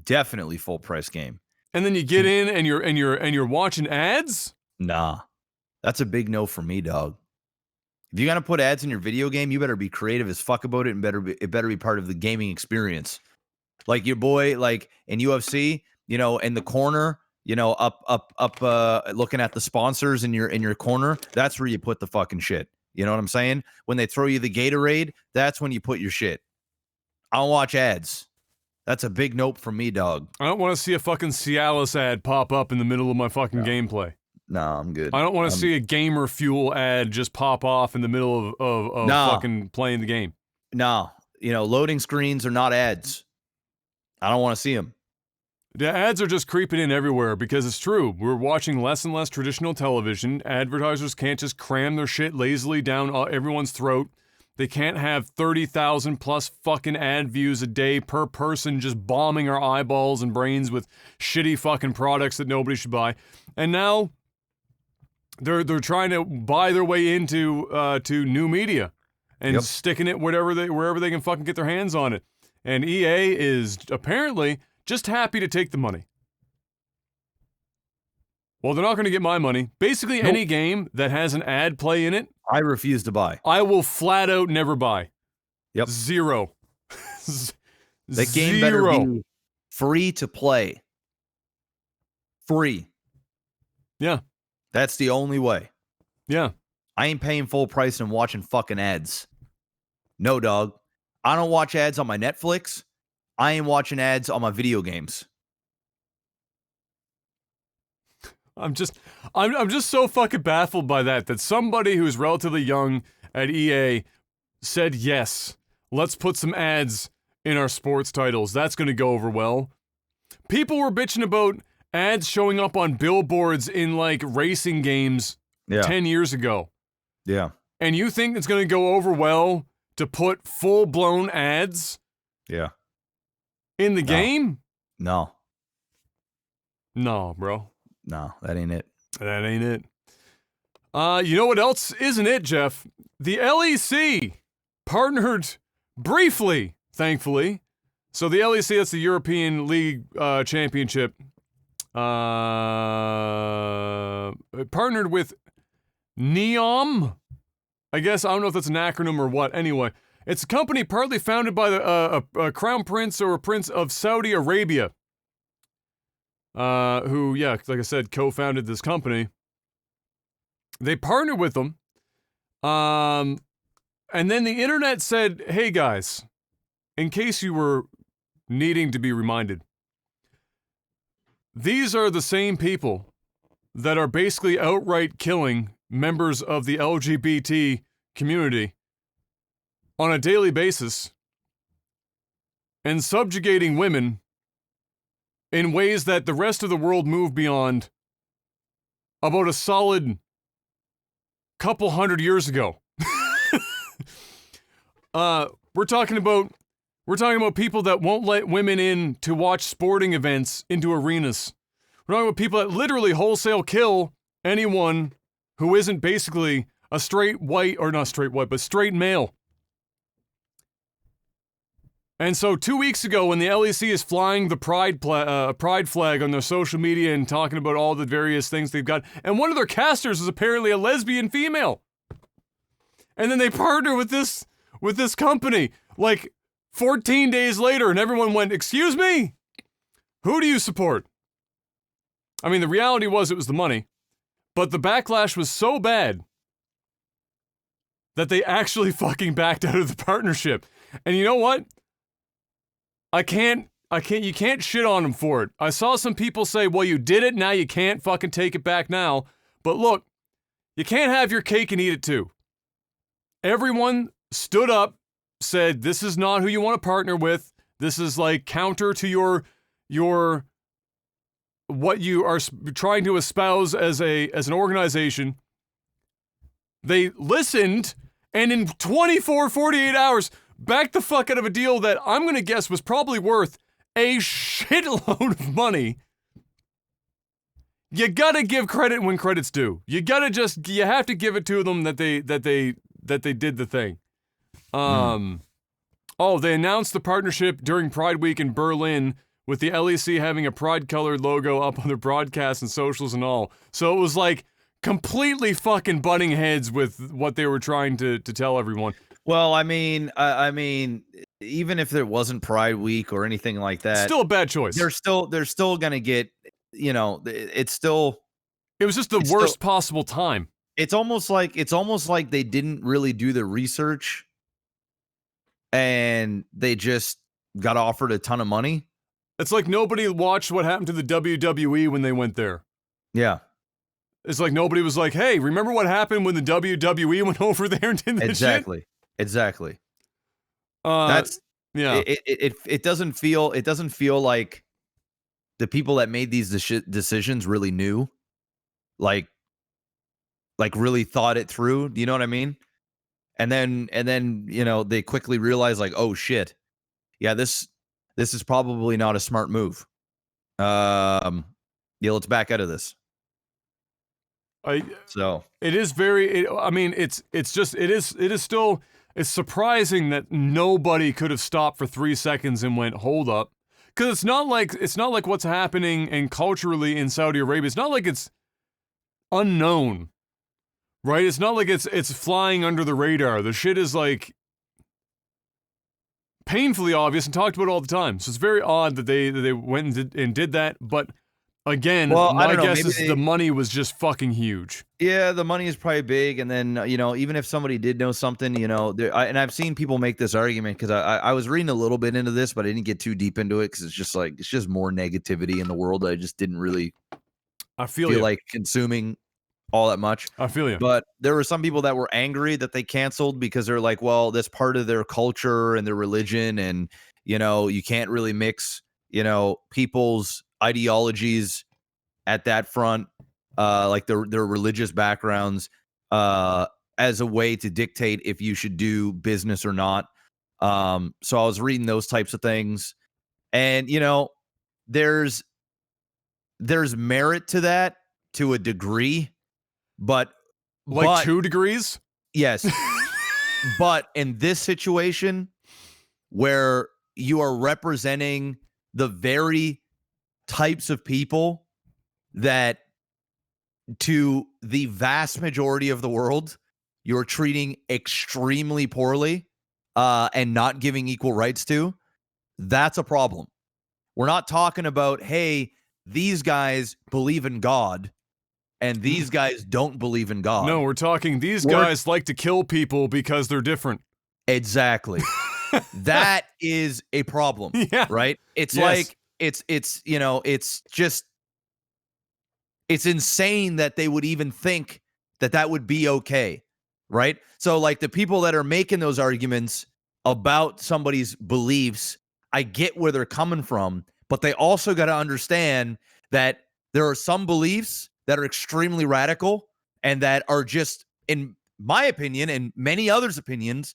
Definitely full price game. And then you get in and you're watching ads? Nah. That's a big no for me, dog. If you're gonna put ads in your video game, you better be creative as fuck about it, and it better be part of the gaming experience. Like your boy, like in UFC, you know, in the corner, you know, up looking at the sponsors in your corner, that's where you put the fucking shit. You know what I'm saying? When they throw you the Gatorade, that's when you put your shit. I don't watch ads. That's a big nope from me, dog. I don't want to see a fucking Cialis ad pop up in the middle of my fucking gameplay. No, I'm good. I don't want to see a Gamer Fuel ad just pop off in the middle of fucking playing the game. No, loading screens are not ads. I don't want to see them. The ads are just creeping in everywhere because it's true. We're watching less and less traditional television. Advertisers can't just cram their shit lazily down everyone's throat. They can't have 30,000 plus fucking ad views a day per person just bombing our eyeballs and brains with shitty fucking products that nobody should buy. And now they're trying to buy their way into to new media and sticking it wherever they can fucking get their hands on it. And EA is apparently just happy to take the money. Well, they're not going to get my money. Basically, any game that has an ad play in it, I refuse to buy. I will flat out never buy. Yep. Zero. The game better be free to play. Free. Yeah. That's the only way. Yeah. I ain't paying full price and watching fucking ads. No, dog. I don't watch ads on my Netflix. I ain't watching ads on my video games. I'm just so fucking baffled by that somebody who's relatively young at EA said, yes, let's put some ads in our sports titles. That's going to go over well. People were bitching about ads showing up on billboards in like racing games 10 years ago. Yeah. And you think it's going to go over well to put full-blown ads in the game? No. No, bro. No, that ain't it. That ain't it. You know what else isn't it, Jeff? The LEC partnered briefly, thankfully. So the LEC, that's the European League Championship, partnered with NEOM. I guess, I don't know if that's an acronym or what. Anyway, it's a company partly founded by the Crown Prince or a Prince of Saudi Arabia. Who, like I said, co-founded this company. They partnered with them. And then the internet said, hey guys, in case you were needing to be reminded, these are the same people that are basically outright killing members of the LGBT community on a daily basis and subjugating women in ways that the rest of the world moved beyond about a solid couple hundred years ago. We're talking about people that won't let women in to watch sporting events into arenas. We're talking about people that literally wholesale kill anyone who isn't basically a straight white, or not straight white, but straight male. And so 2 weeks ago, when the LEC is flying the pride flag on their social media and talking about all the various things they've got, and one of their casters is apparently a lesbian female. And then they partner with this company, like 14 days later, and everyone went, excuse me? Who do you support? I mean, the reality was it was the money, but the backlash was so bad that they actually fucking backed out of the partnership. And you know what? You can't shit on them for it. I saw some people say, well, you did it, now you can't fucking take it back now. But look, you can't have your cake and eat it too. Everyone stood up, said, this is not who you want to partner with. This is like counter to your what you are trying to espouse as an organization. They listened, and in 48 hours, backed the fuck out of a deal that I'm going to guess was probably worth a shitload of money. You gotta give credit when credit's due. You have to give it to them that they did the thing. They announced the partnership during Pride Week in Berlin, with the LEC having a pride-colored logo up on their broadcasts and socials and all. So it was like completely fucking butting heads with what they were trying to tell everyone. Well, I mean, even if there wasn't Pride Week or anything like that, still a bad choice. They're still gonna get, it's still. It was just the worst possible time. It's almost like they didn't really do the research, and they just got offered a ton of money. It's like nobody watched what happened to the WWE when they went there. Yeah. It's like nobody was like, hey, remember what happened when the WWE went over there and did this shit? Exactly. That's yeah. It doesn't feel like the people that made these decisions really knew, like really thought it through. Do you know what I mean? And then they quickly realize like, oh shit, yeah, this is probably not a smart move. Let's back out of this. It is very. It's surprising that nobody could have stopped for 3 seconds and went, hold up, because it's not like what's happening and culturally in Saudi Arabia. It's not like it's unknown, right? It's not like it's flying under the radar. The shit is like painfully obvious and talked about all the time. So it's very odd that they went and did that, but. Again, my guess is the money was just fucking huge. Yeah, the money is probably big, and then even if somebody did know something, and I've seen people make this argument because I was reading a little bit into this, but I didn't get too deep into it because it's just more negativity in the world that I just didn't really feel like consuming all that much. I feel you. But there were some people that were angry that they canceled because they're like, well, that's part of their culture and their religion, and you can't really mix people's ideologies at that front, like their religious backgrounds, as a way to dictate if you should do business or not. So I was reading those types of things, and there's merit to that to a degree, but 2 degrees. Yes, but in this situation where you are representing the very types of people that to the vast majority of the world you're treating extremely poorly and not giving equal rights to, that's a problem. We're not talking about, hey, these guys believe in God and these guys don't believe in God. No, we're talking these guys like to kill people because they're different. Exactly. That is a problem, right? It's like it's insane that they would even think that would be okay, right? So like the people that are making those arguments about somebody's beliefs, I get where they're coming from, but they also got to understand that there are some beliefs that are extremely radical and that are just, in my opinion and many others' opinions,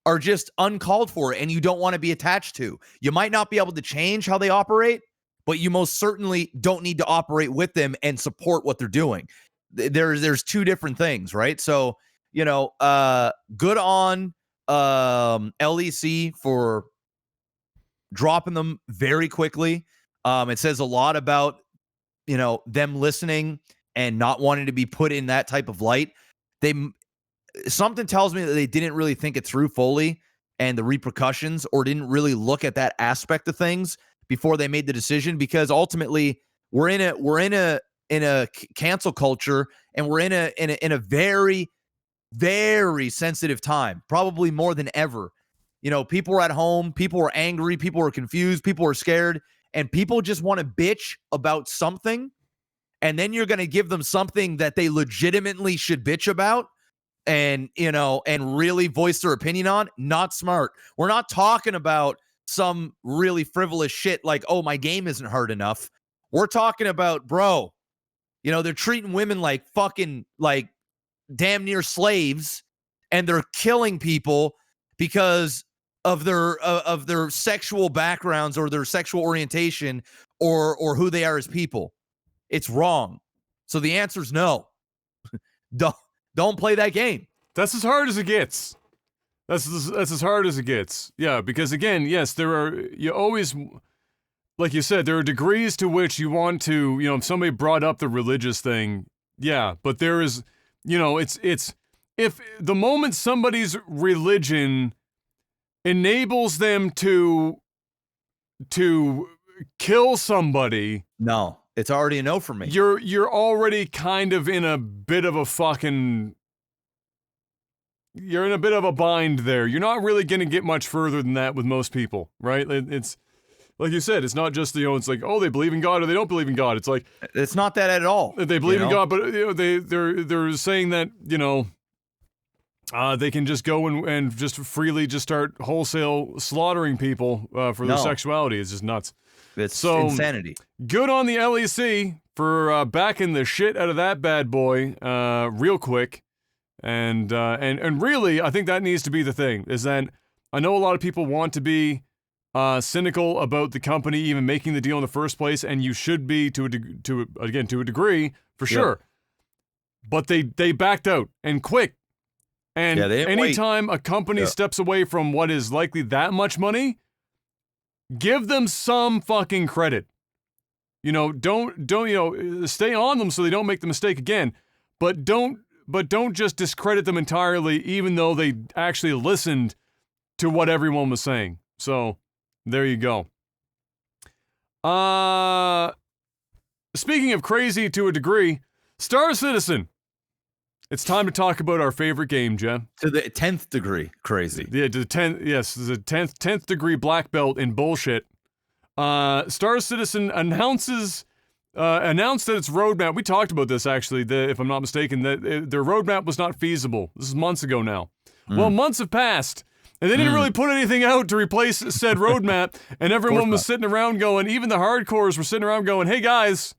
are just uncalled for and you don't want to be attached to. You might not be able to change how they operate, but you most certainly don't need to operate with them and support what they're doing. There's 2 different things, right? So, good on LEC for dropping them very quickly. It says a lot about, them listening and not wanting to be put in that type of light. Something tells me that they didn't really think it through fully and the repercussions, or didn't really look at that aspect of things before they made the decision, because ultimately we're in a cancel culture and we're in a very, very sensitive time, probably more than ever. People are at home, people are angry, people are confused, people are scared, and people just want to bitch about something, and then you're going to give them something that they legitimately should bitch about and really voice their opinion on. Not smart. We're not talking about some really frivolous shit like, oh, my game isn't hard enough. We're talking about, bro, they're treating women like fucking, like, damn near slaves, and they're killing people because of their sexual backgrounds or their sexual orientation or who they are as people. It's wrong. So the answer is no. Don't play that game. That's as hard as it gets. That's as hard as it gets. Yeah, because again, yes, you always, like you said, there are degrees to which you want to, if somebody brought up the religious thing, yeah, but there is, it's if the moment somebody's religion enables them to kill somebody, no, it's already a no for me. You're already kind of in a bit of a fucking you're in a bit of a bind there. You're not really going to get much further than that with most people, right? It's like you said, it's not just, it's like, oh, they believe in God or they don't believe in God. It's like, it's not that at all. They believe in God, but they're saying that, they can just go and just freely just start wholesale slaughtering people for their sexuality. It's just nuts. It's insanity. Good on the LEC for backing the shit out of that bad boy real quick. And really, I think that needs to be the thing, is that I know a lot of people want to be cynical about the company even making the deal in the first place, and you should be to a degree, for sure. But they backed out, and quick. And anytime a company steps away from what is likely that much money, give them some fucking credit. Don't stay on them so they don't make the mistake again, but don't just discredit them entirely, even though they actually listened to what everyone was saying. So, there you go. Speaking of crazy to a degree, Star Citizen. It's time to talk about our favorite game, Jen. To the 10th degree crazy. Yeah, to the 10th, yes, the 10th degree black belt in bullshit. Star Citizen announced that its roadmap, we talked about this actually, if I'm not mistaken, that their roadmap was not feasible. This is months ago now. Well, months have passed, and they didn't really put anything out to replace said roadmap, and everyone was sitting around going, even the hardcores were sitting around going, hey guys,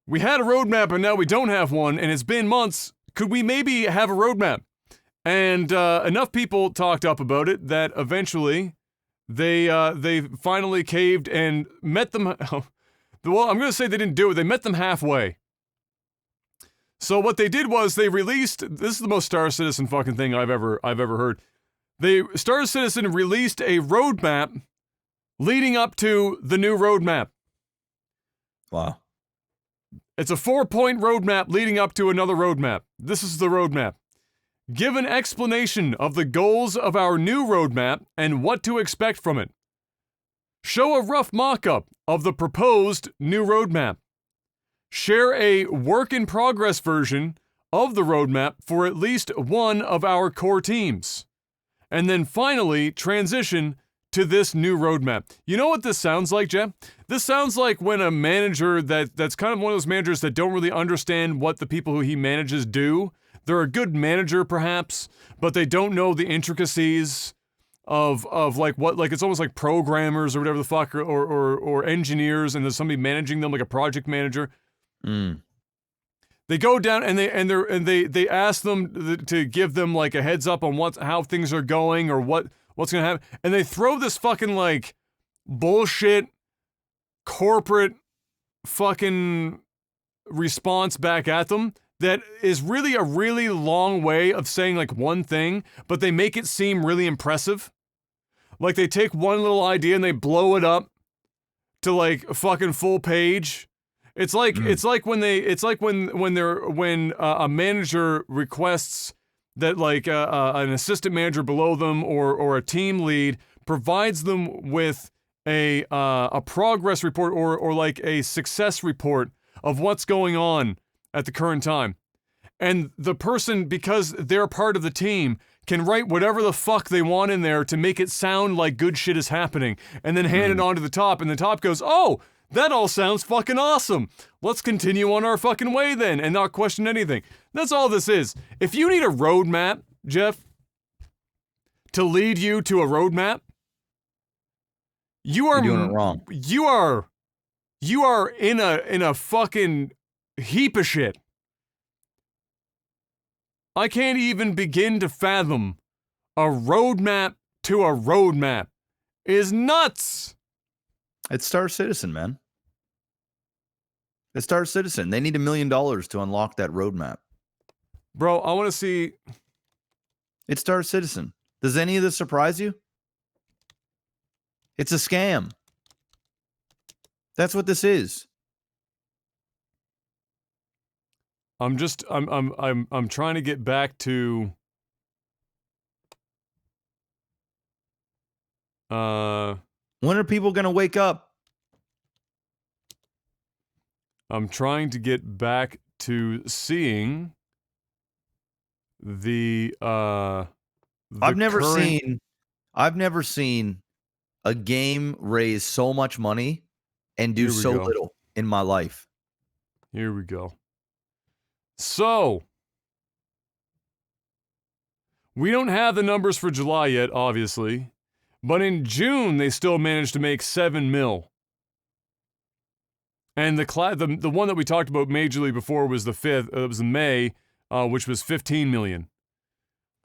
we had a roadmap and now we don't have one, and it's been months. Could we maybe have a roadmap? And enough people talked up about it that eventually they finally caved and met them. Well, I'm going to say they didn't do it. They met them halfway. So what they did was they released. This is the most Star Citizen fucking thing I've ever heard. Star Citizen released a roadmap leading up to the new roadmap. Wow. It's a 4-point roadmap leading up to another roadmap. This is the roadmap. Give an explanation of the goals of our new roadmap and what to expect from it. Show a rough mock-up of the proposed new roadmap. Share a work-in-progress version of the roadmap for at least one of our core teams. And then finally, transition to this new roadmap. You know what this sounds like, Jeff? This sounds like when a manager that's kind of one of those managers that don't really understand what the people who he manages do. They're a good manager, perhaps, but they don't know the intricacies of like what, like it's almost like programmers or whatever the fuck, or engineers, and there's somebody managing them, like a project manager. They go down and they ask them to give them like a heads up on how things are going or what's gonna happen, and they throw this fucking like bullshit corporate fucking response back at them that is really a really long way of saying like one thing, but they make it seem really impressive. Like they take one little idea and they blow it up to like a fucking full page. It's like when a manager requests that like an assistant manager below them or a team lead provides them with a progress report or like a success report of what's going on at the current time. And the person, because they're part of the team, can write whatever the fuck they want in there to make it sound like good shit is happening, and then hand it on to the top, and the top goes, oh, that all sounds fucking awesome. Let's continue on our fucking way then, and not question anything. That's all this is. If you need a roadmap, Jeff, to lead you to a roadmap, You're doing it wrong. You are in a fucking heap of shit. I can't even begin to fathom a roadmap to a roadmap is nuts. It's Star Citizen, man. It's Star Citizen. They need $1 million to unlock that roadmap. Bro, I want to see. It's Star Citizen. Does any of this surprise you? It's a scam. That's what this is. I'm trying to get back to when are people going to wake up? I'm trying to get back to seeing the I've never current- seen a game raise so much money and do Here we so go. little in my life. Here we go. So, we don't have the numbers for July yet, obviously, but in June they still managed to make 7 mil. And the one that we talked about majorly before was the 5th. It was in May, which was 15 million.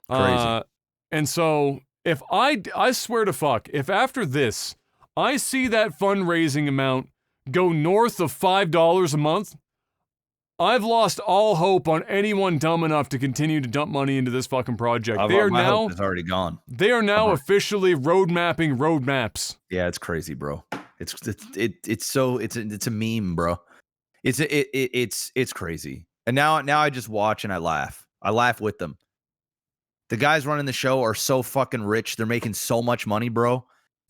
Crazy. And so if I swear to fuck, if after this I see that fundraising amount go north of $5 a month, I've lost all hope on anyone dumb enough to continue to dump money into this fucking project. My hope is already gone. They are now officially road mapping roadmaps. Yeah, it's crazy, bro. It's a meme, bro. It's crazy. And now I just watch and I laugh. I laugh with them. The guys running the show are so fucking rich. They're making so much money, bro.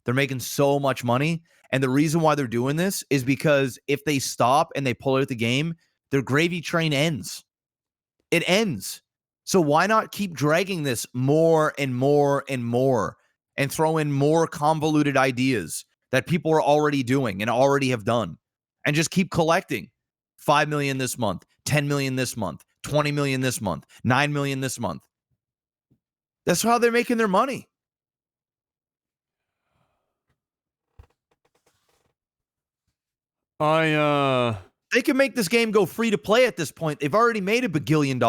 They're making so much money. And the reason why they're doing this is because if they stop and they pull out the game, their gravy train ends. It ends. So why not keep dragging this more and more and more and throw in more convoluted ideas that people are already doing and already have done and just keep collecting 5 million this month, 10 million this month, 20 million this month, 9 million this month. That's how they're making their money. They can make this game go free to play at this point. They've already made $1 billion.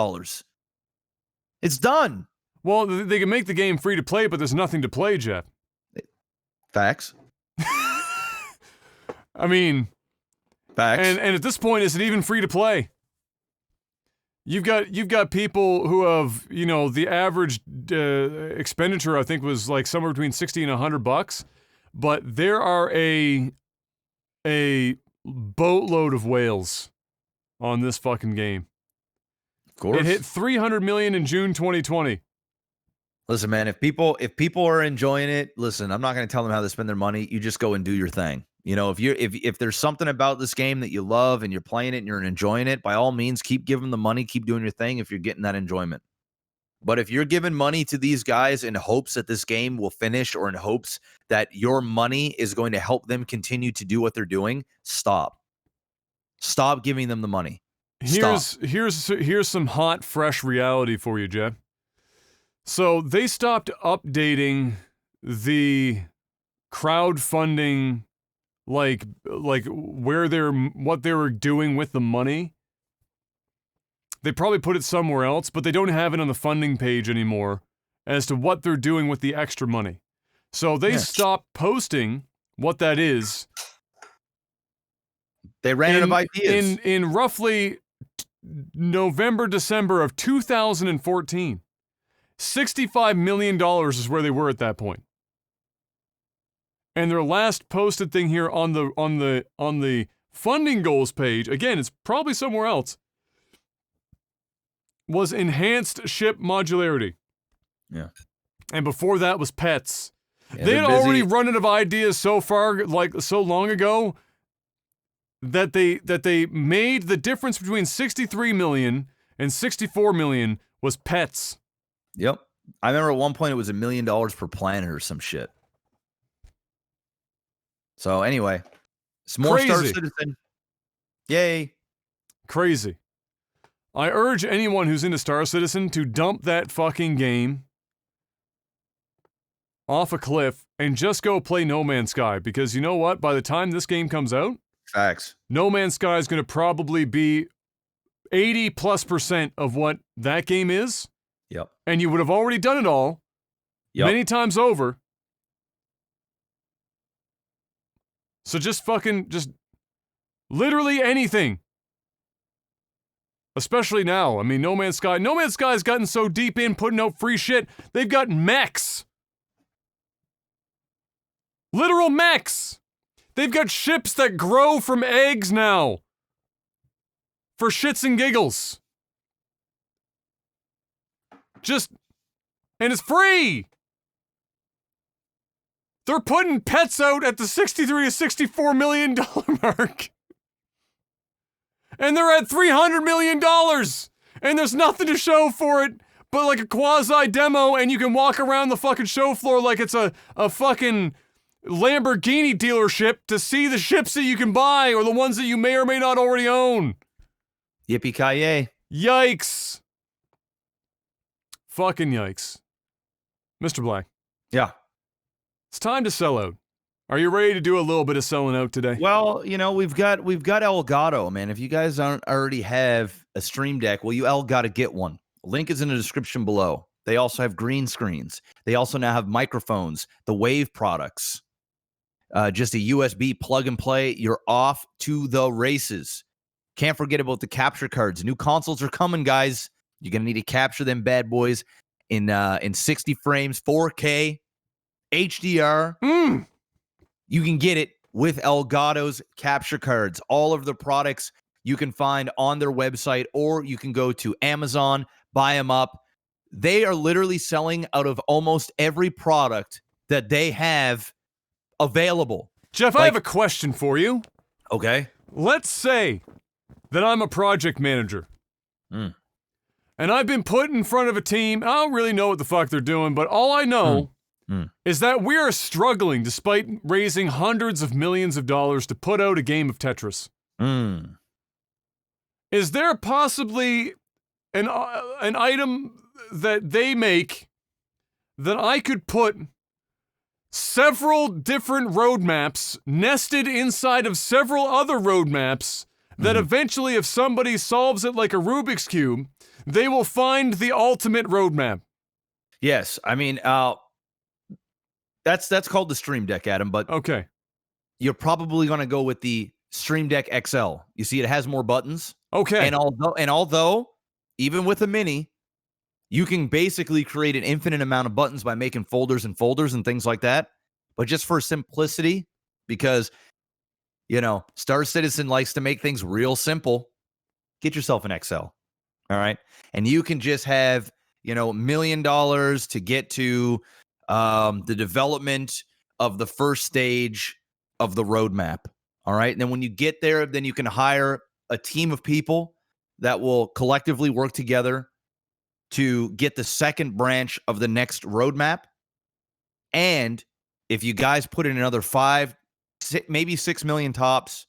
It's done. Well, they can make the game free to play, but there's nothing to play, Jeff. Facts. I mean, facts. And at this point, is it even free to play? You've got people who have, you know, the average expenditure I think was like somewhere between $60 and $100, but there are a boatload of whales on this fucking game. Of course. It hit 300 million in June 2020. Listen, man, if people are enjoying it, listen, I'm not going to tell them how to spend their money. You just go and do your thing. You know, if there's something about this game that you love and you're playing it and you're enjoying it, by all means, keep giving the money, keep doing your thing if you're getting that enjoyment. But if you're giving money to these guys in hopes that this game will finish or in hopes that your money is going to help them continue to do what they're doing, stop. Stop giving them the money. Here's some hot, fresh reality for you, Jeb. So they stopped updating the crowdfunding, like what they were doing with the money. They probably put it somewhere else, but they don't have it on the funding page anymore as to what they're doing with the extra money. So they stopped posting what that is. They ran out of ideas. In roughly November, December of 2014. $65 million is where they were at that point. And their last posted thing here on the funding goals page, again, it's probably somewhere else, was enhanced ship modularity. Yeah. And before that was pets. Yeah, they had already run out of ideas so far, like so long ago, that they made the difference between 63 million and 64 million was pets. Yep. I remember at one point it was $1 million per planet or some shit. So anyway, it's more Star Citizen. Yay. Crazy. I urge anyone who's into Star Citizen to dump that fucking game off a cliff and just go play No Man's Sky, because you know what? By the time this game comes out, facts. No Man's Sky is going to probably be 80+% of what that game is. Yep. And you would have already done it all many times over. So just literally anything. Especially now. I mean, No Man's Sky's gotten so deep in putting out free shit, they've got mechs. Literal mechs. They've got ships that grow from eggs now. For shits and giggles. And it's free. They're putting pets out at the $63 to $64 million mark. And they're at $300 million. And there's nothing to show for it but like a quasi demo, and you can walk around the fucking show floor like it's a fucking Lamborghini dealership to see the ships that you can buy or the ones that you may or may not already own. Yippee-ki-yay. Yikes. Fucking yikes. Mr. Black. Yeah. It's time to sell out. Are you ready to do a little bit of selling out today? Well, we've got Elgato, man. If you guys already have a Stream Deck, well, you all got to get one. Link is in the description below. They also have green screens. They also now have microphones, the Wave products. Just a USB plug and play. You're off to the races. Can't forget about the capture cards. New consoles are coming, guys. You're gonna need to capture them bad boys in 60 frames, 4K, HDR. You can get it with Elgato's capture cards. All of the products you can find on their website, or you can go to Amazon, buy them up. They are literally selling out of almost every product that they have available. Jeff, I have a question for you. Okay. Let's say that I'm a project manager. And I've been put in front of a team. I don't really know what the fuck they're doing, but all I know is that we are struggling despite raising hundreds of millions of dollars to put out a game of Tetris. Is there possibly an item that they make that I could put several different roadmaps nested inside of several other roadmaps that eventually, if somebody solves it like a Rubik's Cube, they will find the ultimate roadmap? Yes, I mean, that's called the Stream Deck, Adam, but okay, you're probably going to go with the Stream Deck XL. You see, it has more buttons. Okay. And although even with a mini, you can basically create an infinite amount of buttons by making folders and folders and things like that. But just for simplicity, because, Star Citizen likes to make things real simple, get yourself an XL. All right. And you can just have, $1 million to get to the development of the first stage of the roadmap. All right. And then when you get there, then you can hire a team of people that will collectively work together to get the second branch of the next roadmap. And if you guys put in another 5, maybe 6 million tops,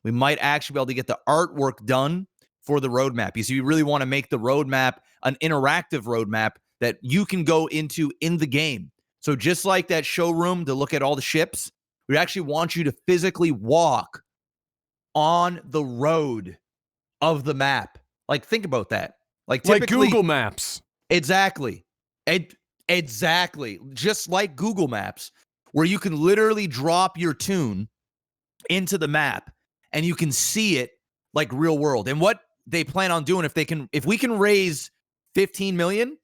we might actually be able to get the artwork done for the roadmap. You see, we really want to make the roadmap an interactive roadmap that you can go into in the game. So just like that showroom to look at all the ships, we actually want you to physically walk on the road of the map. Like, think about that. Like Google Maps. Exactly. Exactly. Just like Google Maps, where you can literally drop your tune into the map and you can see it like real world. And what they plan on doing, if we can raise 15 million,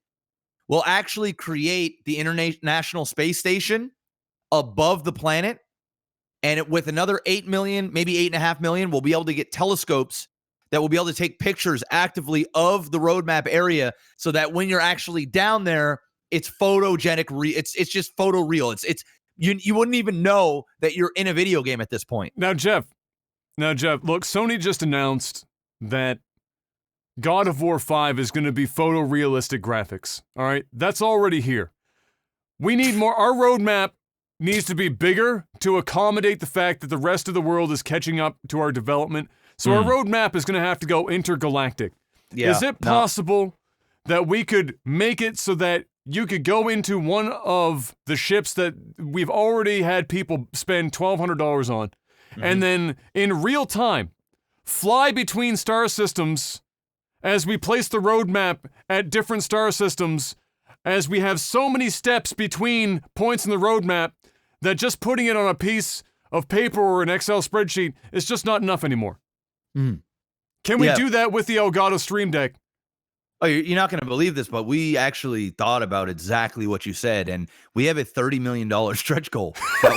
we'll actually create the International Space Station above the planet. And with another 8 million, maybe 8.5 million, we'll be able to get telescopes that will be able to take pictures actively of the roadmap area, so that when you're actually down there, it's photogenic. It's just photoreal. It's you wouldn't even know that you're in a video game at this point. Now, Jeff, look, Sony just announced that God of War 5 is going to be photorealistic graphics. All right, that's already here. We need more. Our roadmap needs to be bigger to accommodate the fact that the rest of the world is catching up to our development. So our roadmap is going to have to go intergalactic. Yeah, is it possible that we could make it so that you could go into one of the ships that we've already had people spend $1,200 on, and then in real time fly between star systems as we place the roadmap at different star systems, as we have so many steps between points in the roadmap that just putting it on a piece of paper or an Excel spreadsheet is just not enough anymore? Can we do that with the Elgato Stream Deck? Oh, you're not going to believe this, but we actually thought about exactly what you said, and we have a $30 million stretch goal that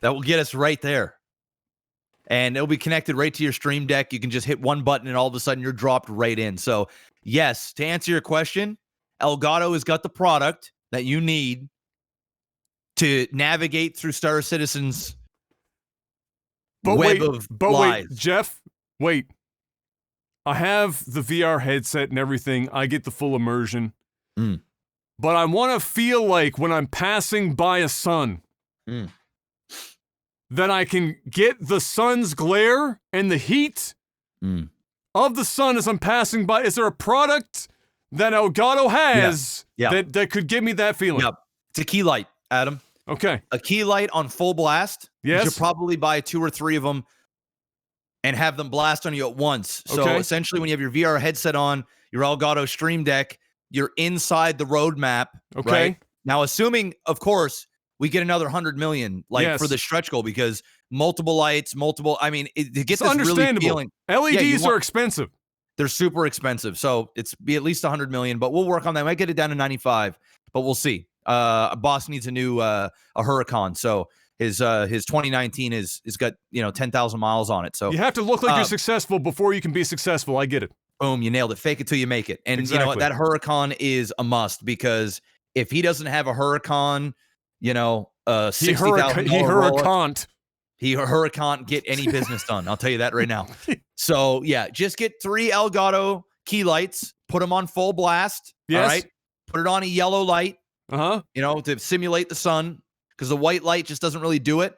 will get us right there. And it'll be connected right to your Stream Deck. You can just hit one button and all of a sudden you're dropped right in. So yes, to answer your question, Elgato has got the product that you need to navigate through Star Citizen's web of lies. Wait, Jeff, wait. I have the VR headset and everything. I get the full immersion. Mm. But I want to feel like when I'm passing by a sun, that I can get the sun's glare and the heat of the sun as I'm passing by. Is there a product that Elgato has that could give me that feeling? Yep. It's a key light, Adam. Okay. A key light on full blast. Yes. You should probably buy 2 or 3 of them and have them blast on you at once. So essentially, when you have your VR headset on, your Elgato Stream Deck, you're inside the roadmap. Okay. Right? Now, assuming, of course, we get another 100 million for the stretch goal, because multiple lights, I mean, to get this really feeling. LEDs are expensive. They're super expensive. So it's be at least 100 million, but we'll work on that. Might get it down to 95, but we'll see. Boss needs a new a Huracan, so his 2019 is got 10,000 miles on it. So you have to look like you're successful before you can be successful. I get it. Boom, you nailed it. Fake it till you make it. And you know what? That Huracan is a must, because if he doesn't have a Huracan, $60,000 he Huracan get any business done. I'll tell you that right now. So yeah, just get 3 Elgato key lights, put them on full blast. Yes. All right. Put it on a yellow light. To simulate the sun, because the white light just doesn't really do it.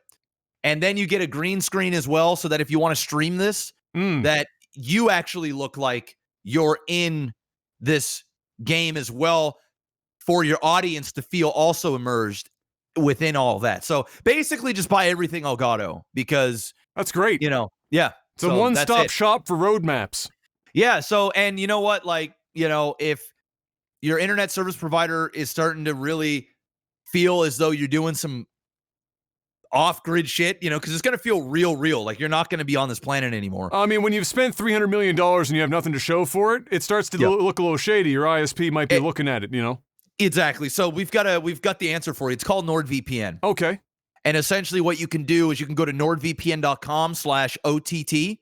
And then you get a green screen as well, so that if you want to stream this, that you actually look like you're in this game as well, for your audience to feel also immersed within all that. So basically just buy everything Elgato, because that's great. It's a one-stop shop for roadmaps. Yeah. So, and you know what? If your internet service provider is starting to really feel as though you're doing some off-grid shit, because it's going to feel real. Like you're not going to be on this planet anymore. I mean, when you've spent $300 million and you have nothing to show for it, it starts to look a little shady. Your ISP might be looking at it, Exactly. So we've got the answer for you. It's called NordVPN. Okay. And essentially what you can do is you can go to nordvpn.com/OTT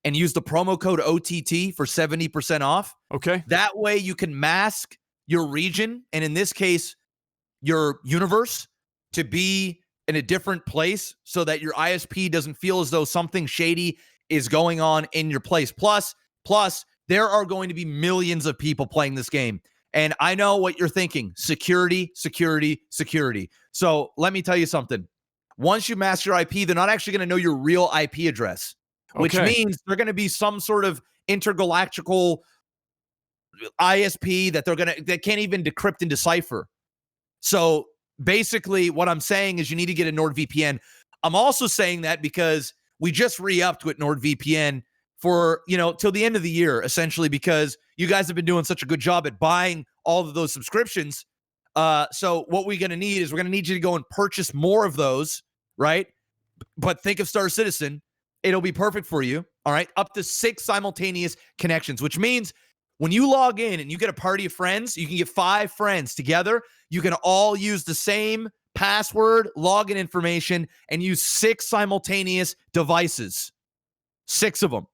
and use the promo code OTT for 70% off. Okay. That way you can mask your region, and in this case, your universe, to be in a different place, so that your ISP doesn't feel as though something shady is going on in your place. Plus, there are going to be millions of people playing this game. And I know what you're thinking. Security. So let me tell you something. Once you mask your IP, they're not actually going to know your real IP address, which means they're going to be some sort of intergalactical ISP that they can't even decrypt and decipher. So basically what I'm saying is you need to get a NordVPN. I'm also saying that because we just re-upped with NordVPN for, till the end of the year, essentially, because you guys have been doing such a good job at buying all of those subscriptions. So what we're going to need is we're going to need you to go and purchase more of those, right? But think of Star Citizen. It'll be perfect for you, all right? Up to 6 simultaneous connections, which means when you log in and you get a party of friends, you can get 5 friends together. You can all use the same password, login information, and use 6 simultaneous devices. 6 of them.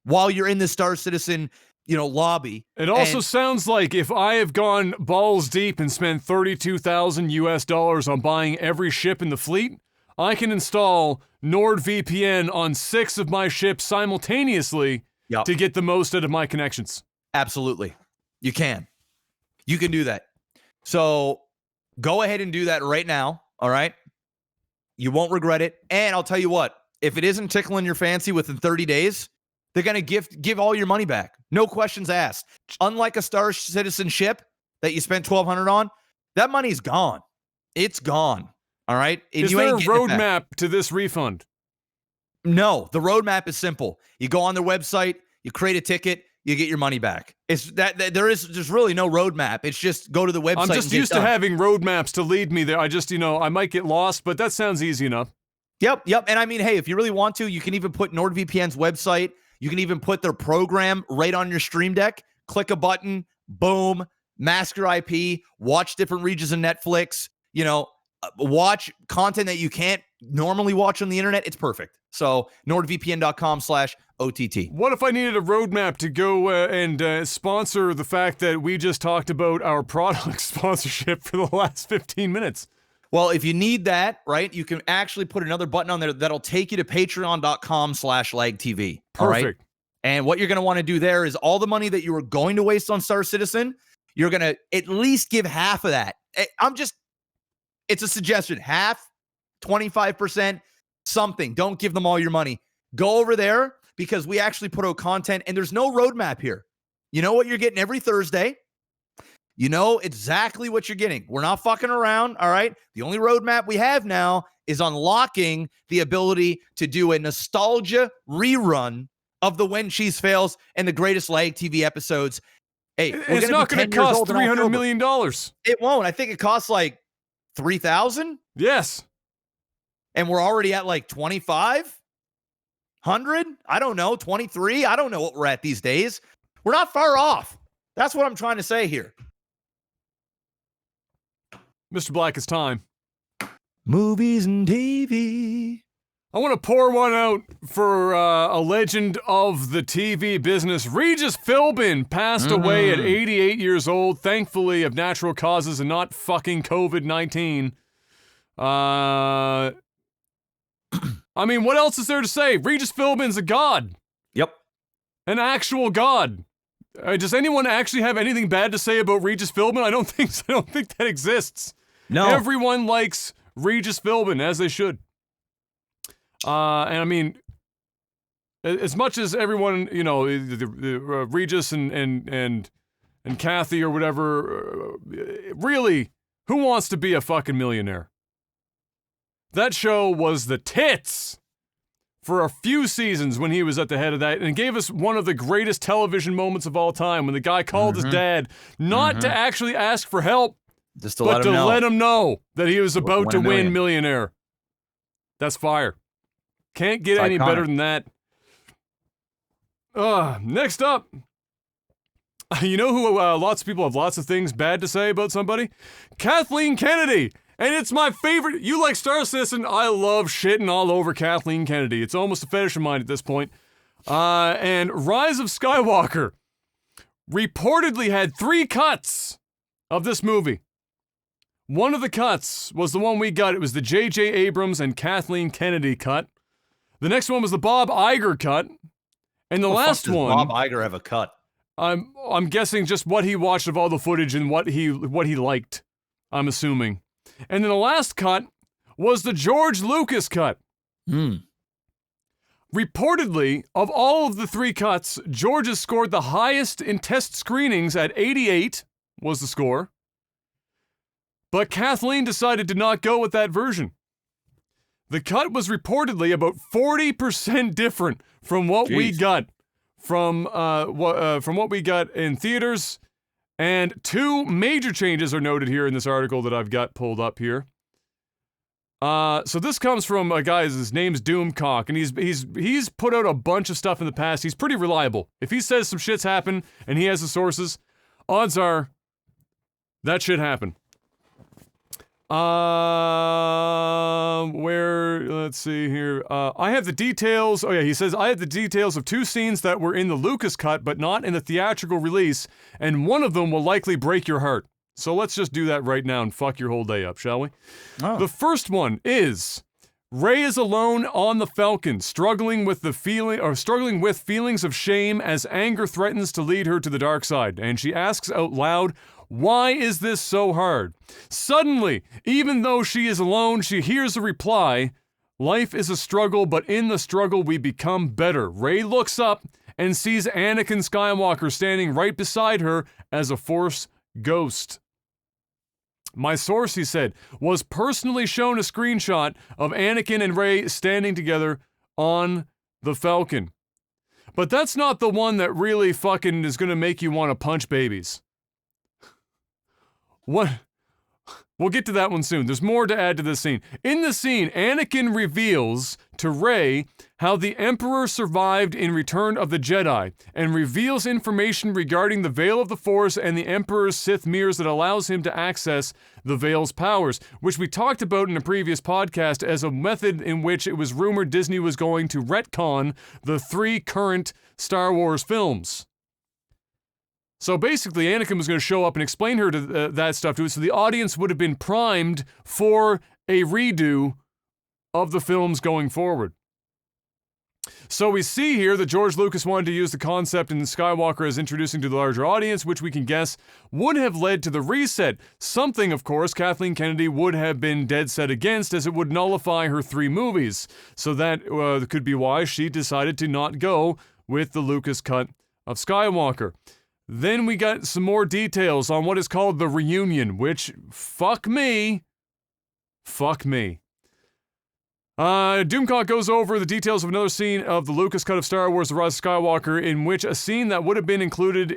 While you're in the Star Citizen, lobby. It also sounds like if I have gone balls deep and spent $32,000 on buying every ship in the fleet, I can install NordVPN on 6 of my ships simultaneously to get the most out of my connections. Absolutely. You can do that. So go ahead and do that right now. All right. You won't regret it. And I'll tell you what, if it isn't tickling your fancy within 30 days, they're going to give all your money back. No questions asked. Unlike a Star Citizen ship that you spent $1,200 on, that money's gone. It's gone. All right? And is there a roadmap to this refund? No. The roadmap is simple. You go on their website, you create a ticket, you get your money back. It's there's really no roadmap. It's just go to the website. I'm just used to having roadmaps to lead me there. I just, I might get lost, but that sounds easy enough. Yep. And I mean, hey, if you really want to, you can even put NordVPN's website. You can even put their program right on your Stream Deck. Click a button, boom, mask your IP, watch different regions of Netflix, watch content that you can't normally watch on the internet. It's perfect. So nordvpn.com/OTT. What if I needed a roadmap to go and sponsor the fact that we just talked about our product sponsorship for the last 15 minutes? Well, if you need that, right, you can actually put another button on there that'll take you to patreon.com/lagtv. Perfect. All right? And what you're going to want to do there is all the money that you were going to waste on Star Citizen, you're going to at least give half of that. It's a suggestion. Half, 25%, something. Don't give them all your money. Go over there because we actually put out content and there's no roadmap here. You know what you're getting every Thursday. You know exactly what you're getting. We're not fucking around, all right? The only roadmap we have now is unlocking the ability to do a nostalgia rerun of the When Cheese Fails and the greatest lag TV episodes. Hey, it's not going to cost $300 million. It won't. I think it costs like $3,000. Yes. And we're already at like 2,500. I don't know. 23. I don't know what we're at these days. We're not far off. That's what I'm trying to say here. Mr. Black, it's time. Movies and TV. I want to pour one out for a legend of the TV business. Regis Philbin passed away at 88 years old, thankfully of natural causes and not fucking COVID-19. I mean, what else is there to say? Regis Philbin's a god. Yep. An actual god. Does anyone actually have anything bad to say about Regis Philbin? I don't think so. I don't think that exists. No. Everyone likes Regis Philbin, as they should. And I mean, as much as everyone, you know, Regis and Kathy or whatever, really, who wants to be a fucking millionaire? That show was the tits for a few seasons when he was at the head of that, and gave us one of the greatest television moments of all time when the guy called his dad not to actually ask for help, just to but let him know that he was about to win $1 millionaire. That's fire. Can't get any better than that. Next up, you know who lots of people have lots of things bad to say about somebody? Kathleen Kennedy. And it's my favorite. You like Star Citizen. I love shitting all over Kathleen Kennedy. It's almost a fetish of mine at this point. And Rise of Skywalker reportedly had 3 cuts of this movie. One of the cuts was the one we got. It was the J.J. Abrams and Kathleen Kennedy cut. The next one was the Bob Iger cut. And the last one... Bob Iger have a cut? I'm guessing just what he watched of all the footage and what he liked. I'm assuming. And then the last cut was the George Lucas cut. Reportedly, of all of the 3 cuts, George has scored the highest in test screenings at 88 was the score. But Kathleen decided to not go with that version. The cut was reportedly about 40% different from what we got from what we got in theaters. And 2 major changes are noted here in this article that I've got pulled up here. So this comes from a guy, his name's Doomcock, and he's put out a bunch of stuff in the past. He's pretty reliable. If he says some shit's happened and he has the sources, odds are that shit happened. Let's see here. I have the details. Oh yeah, he says, I have the details of 2 scenes that were in the Lucas cut, but not in the theatrical release, and one of them will likely break your heart. So let's just do that right now and fuck your whole day up, shall we? Oh. The first one is, Rey is alone on the Falcon, struggling with feelings of shame as anger threatens to lead her to the dark side, and she asks out loud, why is this so hard? Suddenly, even though she is alone, she hears a reply, life is a struggle, but in the struggle we become better. Rey looks up and sees Anakin Skywalker standing right beside her as a Force ghost. My source, he said, was personally shown a screenshot of Anakin and Rey standing together on the Falcon. But that's not the one that really fucking is gonna make you want to punch babies. What? We'll get to that one soon. There's more to add to this scene. In the scene, Anakin reveals to Rey how the Emperor survived in Return of the Jedi, and reveals information regarding the Veil of the Force and the Emperor's Sith mirrors that allows him to access the Veil's powers, which we talked about in a previous podcast as a method in which it was rumored Disney was going to retcon the 3 current Star Wars films. So basically, Anakin was going to show up and explain her to that stuff to us, so the audience would have been primed for a redo of the films going forward. So we see here that George Lucas wanted to use the concept in Skywalker as introducing to the larger audience, which we can guess would have led to the reset. Something, of course, Kathleen Kennedy would have been dead set against, as it would nullify her 3 movies. So that could be why she decided to not go with the Lucas cut of Skywalker. Then we got some more details on what is called the reunion, which, fuck me. Doomcock goes over the details of another scene of the Lucas cut of Star Wars: The Rise of Skywalker, in which a scene that would have been included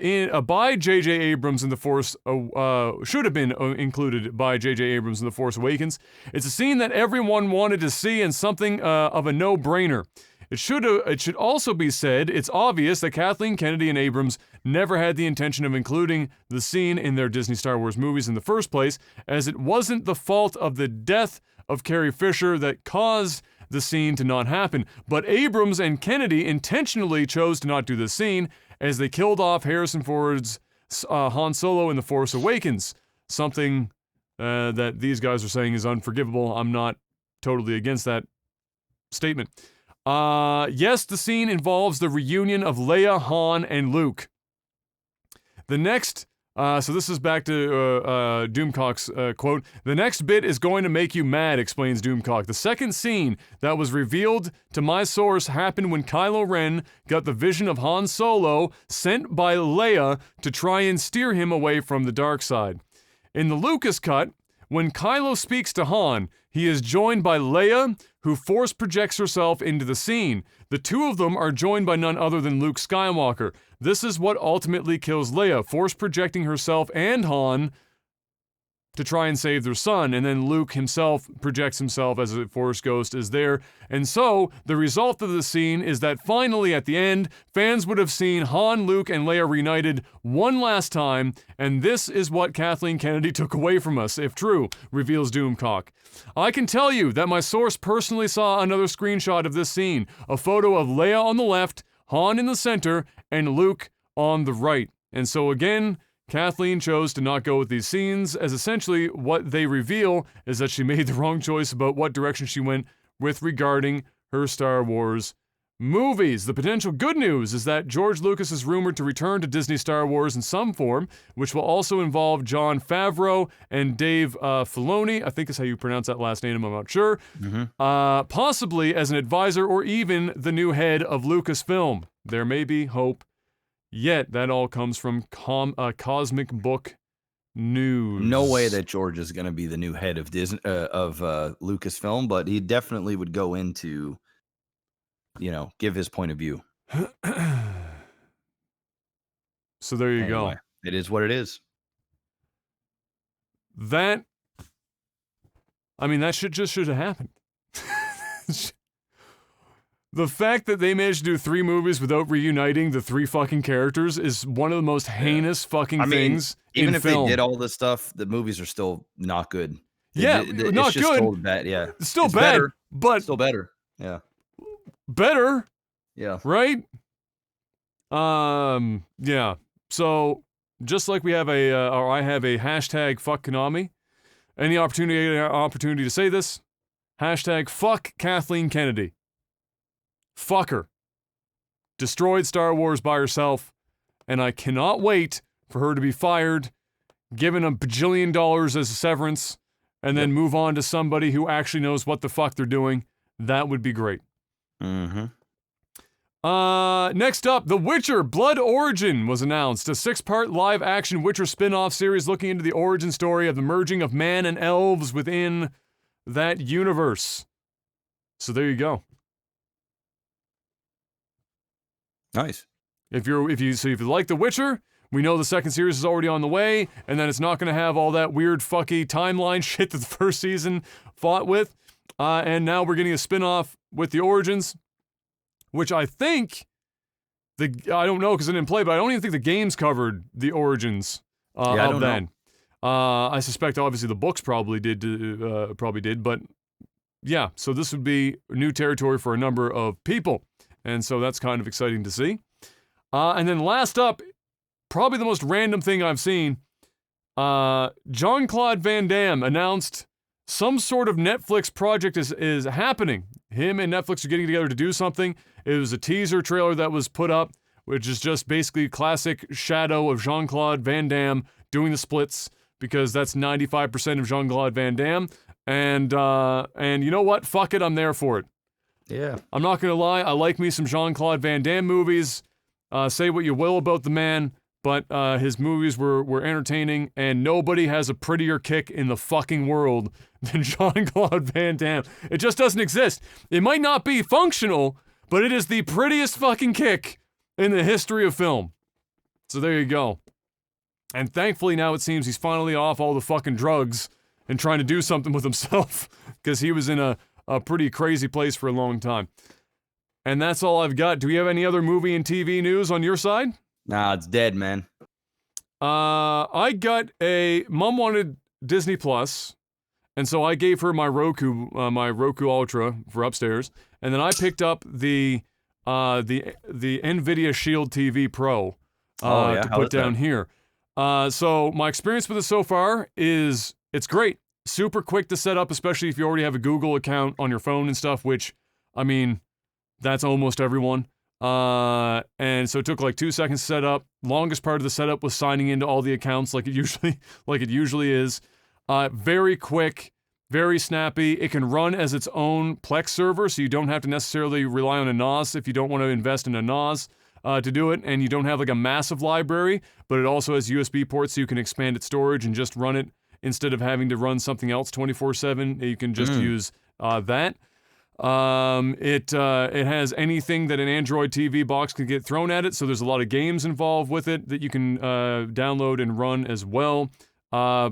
by J.J. Abrams in The Force, should have been included by J.J. Abrams in The Force Awakens. It's a scene that everyone wanted to see and something of a no-brainer. It should also be said, it's obvious that Kathleen Kennedy and Abrams never had the intention of including the scene in their Disney Star Wars movies in the first place, as it wasn't the fault of the death of Carrie Fisher that caused the scene to not happen. But Abrams and Kennedy intentionally chose to not do the scene, as they killed off Harrison Ford's Han Solo in The Force Awakens. Something that these guys are saying is unforgivable. I'm not totally against that statement. Yes, the scene involves the reunion of Leia, Han, and Luke. The next, so this is back to Doomcock's quote. The next bit is going to make you mad, explains Doomcock. The second scene that was revealed to my source happened when Kylo Ren got the vision of Han Solo sent by Leia to try and steer him away from the dark side. In the Lucas cut, when Kylo speaks to Han, he is joined by Leia, who force projects herself into the scene. The two of them are joined by none other than Luke Skywalker. This is what ultimately kills Leia, force projecting herself and Han to try and save their son, and then Luke himself projects himself as a Force ghost is there. And so, the result of the scene is that finally at the end, fans would have seen Han, Luke, and Leia reunited one last time, and this is what Kathleen Kennedy took away from us, if true, reveals Doomcock. I can tell you that my source personally saw another screenshot of this scene, a photo of Leia on the left, Han in the center, and Luke on the right. And so again, Kathleen chose to not go with these scenes, as essentially what they reveal is that she made the wrong choice about what direction she went with regarding her Star Wars movies. The potential good news is that George Lucas is rumored to return to Disney Star Wars in some form, which will also involve Jon Favreau and Dave Filoni, I think is how you pronounce that last name, I'm not sure, possibly as an advisor or even the new head of Lucasfilm. There may be hope. Yet, that all comes from Cosmic Book News. No way that George is going to be the new head of Disney of Lucasfilm, but he definitely would go into, give his point of view. So there you go. It is what it is. That shit should have happened. The fact that they managed to do 3 movies without reuniting the 3 fucking characters is one of the most heinous fucking things even in if film. they did all this stuff, the movies are still not good. Yeah, not it's just good. Told bad. Yeah, it's still bad, better, but still better. Yeah, better. Yeah, right. Yeah. So just like we have or I have a hashtag fuck Konami. Any opportunity to say this? Hashtag fuck Kathleen Kennedy. Fuck her. Destroyed Star Wars by herself, and I cannot wait for her to be fired, given $1 bajillion as a severance, and then move on to somebody who actually knows what the fuck they're doing. That would be great. Mm-hmm. Next up, The Witcher Blood Origin was announced, a 6-part live-action Witcher spin-off series looking into the origin story of the merging of man and elves within that universe. So there you go. Nice. If you like The Witcher, we know the second series is already on the way, and then it's not going to have all that weird fucky timeline shit that the first season fought with. And now we're getting a spin-off with the Origins, which I think I don't know because I didn't play, but I don't even think the games covered the Origins of that. I suspect obviously the books probably did, but yeah. So this would be new territory for a number of people. And so that's kind of exciting to see. And then last up, probably the most random thing I've seen, Jean-Claude Van Damme announced some sort of Netflix project is happening. him and Netflix are getting together to do something. It was a teaser trailer that was put up, which is just basically classic shadow of Jean-Claude Van Damme doing the splits, because that's 95% of Jean-Claude Van Damme. And you know what? Fuck it, I'm there for it. Yeah. I'm not gonna lie, I like me some Jean-Claude Van Damme movies. Say what you will about the man, but his movies were entertaining, and nobody has a prettier kick in the fucking world than Jean-Claude Van Damme. It just doesn't exist. It might not be functional, but it is the prettiest fucking kick in the history of film. So there you go. And thankfully now it seems he's finally off all the fucking drugs and trying to do something with himself, because he was in a pretty crazy place for a long time. And that's all I've got. Do we have any other movie and TV news on your side? Nah, it's dead, man. I got Mom wanted Disney Plus, and so I gave her my Roku Ultra for upstairs, and then I picked up the NVIDIA Shield TV Pro to put down here. So my experience with it so far is it's great. Super quick to set up, especially if you already have a Google account on your phone and stuff, which, I mean, that's almost everyone. And so it took like 2 seconds to set up. Longest part of the setup was signing into all the accounts like it usually is. Very quick, very snappy. It can run as its own Plex server, so you don't have to necessarily rely on a NAS if you don't want to invest in a NAS to do it, and you don't have like a massive library, but it also has USB ports so you can expand its storage and just run it instead of having to run something else 24/7. You can just use that. It has anything that an Android TV box can get thrown at it, so there's a lot of games involved with it that you can download and run as well.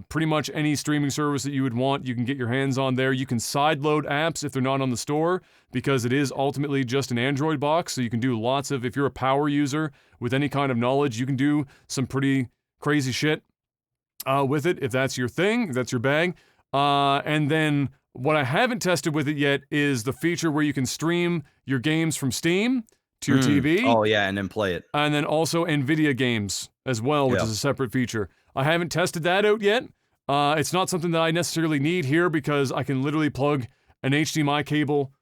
Pretty much any streaming service that you would want, you can get your hands on there. You can sideload apps if they're not on the store, because it is ultimately just an Android box, so you can do lots of, if you're a power user with any kind of knowledge, you can do some pretty crazy shit with it, if that's your thing, if that's your bag. And then what I haven't tested with it yet is the feature where you can stream your games from Steam to your TV. Oh, yeah, and then play it. And then also NVIDIA games as well, which is a separate feature. I haven't tested that out yet. It's not something that I necessarily need here, because I can literally plug an HDMI cable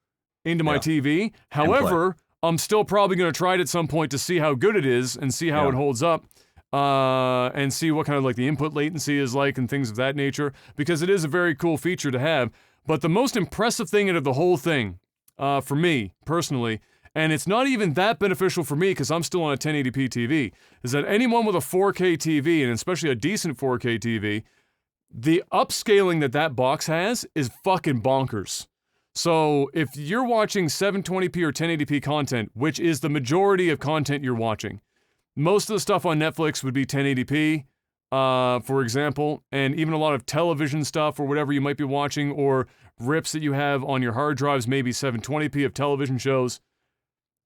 into my TV. However, I'm still probably going to try it at some point to see how good it is and see how it holds up. And see what kind of like the input latency is like and things of that nature, because it is a very cool feature to have. But the most impressive thing out of the whole thing, for me personally, and it's not even that beneficial for me because I'm still on a 1080p TV, is that anyone with a 4K TV, and especially a decent 4K TV, the upscaling that box has is fucking bonkers. So if you're watching 720p or 1080p content, which is the majority of content you're watching, most of the stuff on Netflix would be 1080p, for example, and even a lot of television stuff or whatever you might be watching, or rips that you have on your hard drives, maybe 720p of television shows.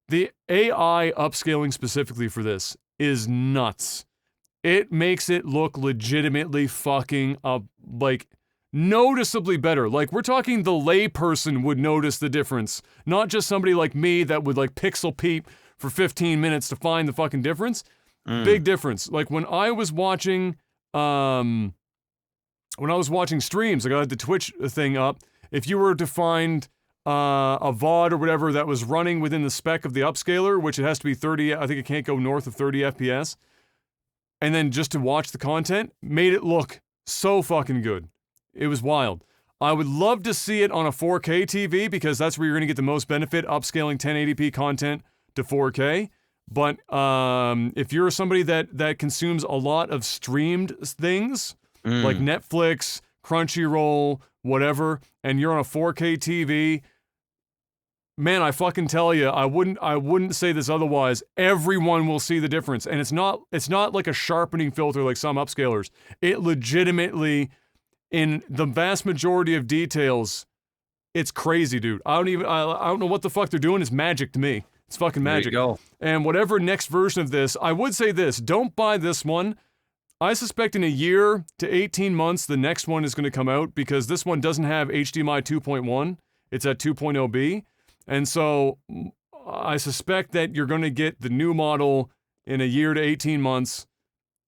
The AI upscaling specifically for this is nuts. It makes it look legitimately fucking like noticeably better. Like, we're talking the layperson would notice the difference, not just somebody like me that would like pixel peep for 15 minutes to find the fucking difference. Big difference. Like when I was watching streams, like I had the Twitch thing up, if you were to find a VOD or whatever that was running within the spec of the upscaler, which it has to be 30, I think it can't go north of 30 FPS, and then just to watch the content, made it look so fucking good. It was wild. I would love to see it on a 4K TV, because that's where you're going to get the most benefit, upscaling 1080p content to 4K. But if you're somebody that consumes a lot of streamed things, like Netflix, Crunchyroll, whatever, and you're on a 4K TV, man, I fucking tell you, I wouldn't say this otherwise. Everyone will see the difference, and it's not like a sharpening filter like some upscalers. It legitimately, in the vast majority of details, it's crazy, dude. I don't know what the fuck they're doing. It's magic to me. It's fucking magic. There you go. And whatever next version of this, I would say this, don't buy this one. I suspect in a year to 18 months, the next one is going to come out, because this one doesn't have HDMI 2.1. It's at 2.0B. And so I suspect that you're going to get the new model in a year to 18 months,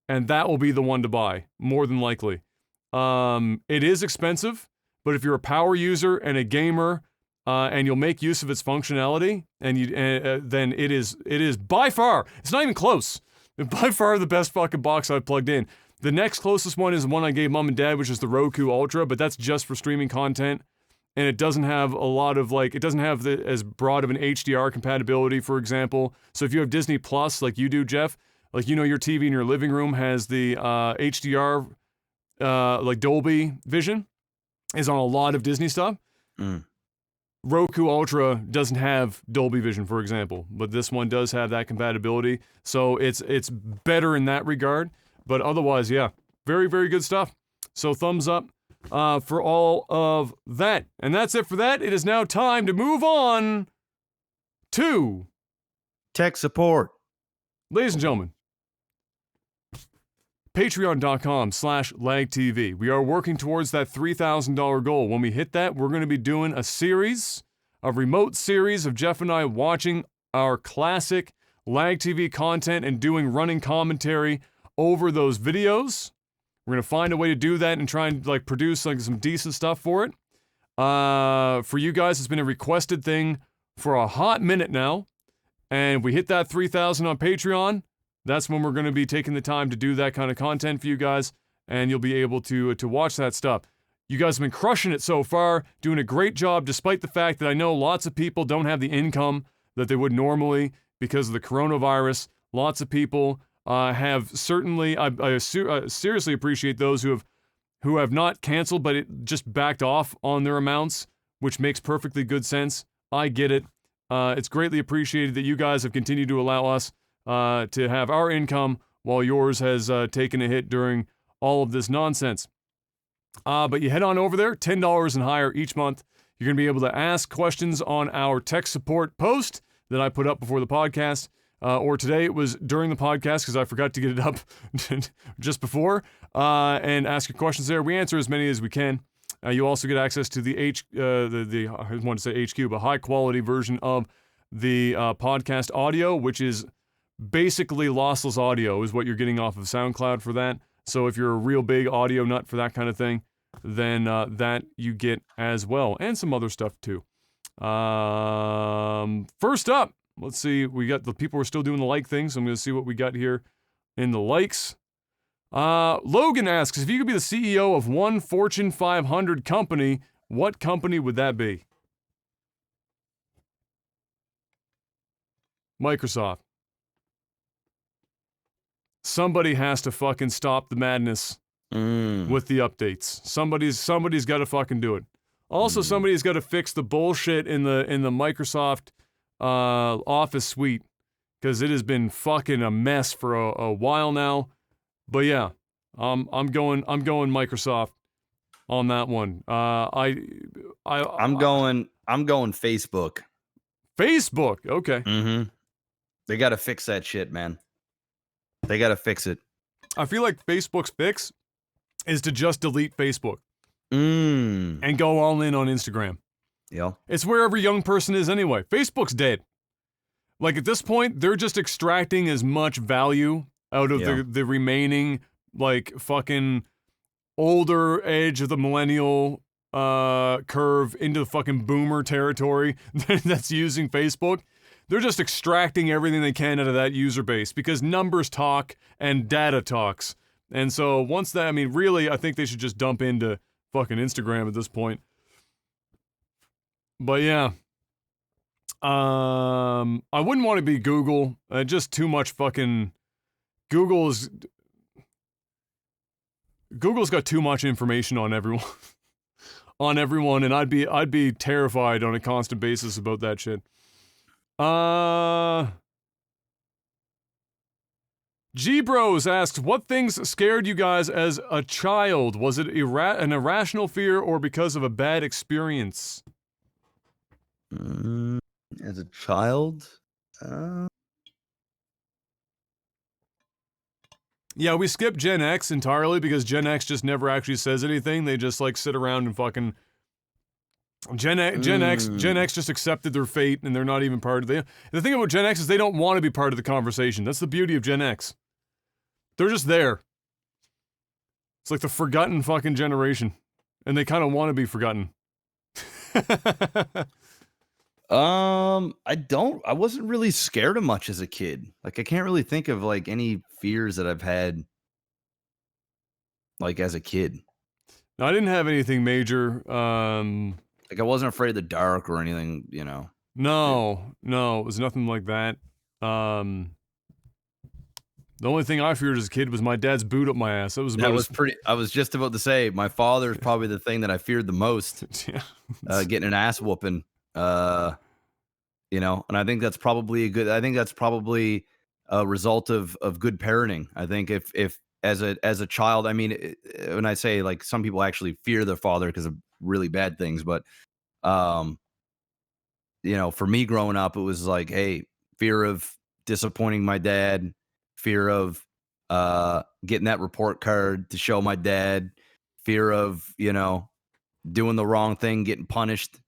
and that will be the one to buy, more than likely. It is expensive, but if you're a power user and a gamer and you'll make use of its functionality, and then it is by far, it's not even close, by far the best fucking box I've plugged in. The next closest one is the one I gave mom and dad, which is the Roku Ultra, but that's just for streaming content, and it doesn't have a lot of, like, it doesn't have as broad of an HDR compatibility, for example. So if you have Disney Plus, like you do, Jeff, like, you know, your TV in your living room has the HDR, like Dolby Vision, is on a lot of Disney stuff. Roku Ultra doesn't have Dolby Vision, for example, but this one does have that compatibility, so it's better in that regard. But otherwise, yeah, very, very good stuff. So thumbs up for all of that. And that's it for that. It is now time to move on to Tech support. Ladies and gentlemen, patreon.com/lagtv. We are working towards that $3,000 goal. When we hit that, we're going to be doing a remote series of Jeff and I watching our classic Lag TV content and doing running commentary over those videos. We're going to find a way to do that and try and, like, produce, like, some decent stuff for it. For you guys, it's been a requested thing for a hot minute now. And if we hit that 3,000 on Patreon, that's when we're going to be taking the time to do that kind of content for you guys, and you'll be able to watch that stuff. You guys have been crushing it so far, doing a great job, despite the fact that I know lots of people don't have the income that they would normally because of the coronavirus. Lots of people have certainly, I seriously appreciate those who have not canceled, but it just backed off on their amounts, which makes perfectly good sense. I get it. It's greatly appreciated that you guys have continued to allow us to have our income while yours has taken a hit during all of this nonsense. But you head on over there, $10 and higher each month. You're going to be able to ask questions on our tech support post that I put up before the podcast. Or today it was during the podcast because I forgot to get it up just before. And ask your questions there. We answer as many as we can. You also get access to the I wanted to say HQ, but high quality version of the podcast audio, which is basically lossless audio is what you're getting off of SoundCloud for that. So if you're a real big audio nut for that kind of thing, then that you get as well, and some other stuff too. First up, let's see, we got the people who are still doing the like things. So I'm going to see what we got here in the likes. Logan asks, if you could be the CEO of one Fortune 500 company, what company would that be? Microsoft. Somebody has to fucking stop the madness with the updates. Somebody's got to fucking do it. Also, somebody's got to fix the bullshit in the Microsoft Office suite, because it has been fucking a mess for a while now. But yeah, I'm going Microsoft on that one. I'm going Facebook. Facebook, okay. They got to fix that shit, man. They got to fix it. I feel like Facebook's fix is to just delete Facebook and go all in on Instagram. Yeah. It's where every young person is anyway. Facebook's dead. Like, at this point, they're just extracting as much value out of the remaining, like, fucking older edge of the millennial curve into the fucking boomer territory that's using Facebook. They're just extracting everything they can out of that user base because numbers talk and data talks. And so once that, I mean, really, I think they should just dump into fucking Instagram at this point. But yeah. I wouldn't want to be Google. Just too much fucking... Google's got too much information on everyone. On everyone, and I'd be terrified on a constant basis about that shit. G-Bros asks, what things scared you guys as a child? Was it an irrational fear or because of a bad experience? As a child? Yeah, we skipped Gen X entirely because Gen X just never actually says anything. They just, like, sit around and fucking... Gen X just accepted their fate, and they're not even part of the thing about Gen X is they don't want to be part of the conversation. That's the beauty of Gen X. They're just there. It's like the forgotten fucking generation, and they kind of want to be forgotten. I wasn't really scared of much as a kid. Like, I can't really think of like any fears that I've had like as a kid. No, I didn't have anything major. Like, I wasn't afraid of the dark or anything, you know. No, it was nothing like that. The only thing I feared as a kid was my dad's boot up my ass. That was pretty. I was just about to say, my father's probably the thing that I feared the most. Yeah. Getting an ass whooping. You know, and I think that's probably a result of good parenting. I think if as a child, I mean, when I say like some people actually fear their father because of really bad things, but you know, for me growing up, it was like, hey, fear of disappointing my dad, fear of getting that report card to show my dad, fear of, you know, doing the wrong thing, getting punished.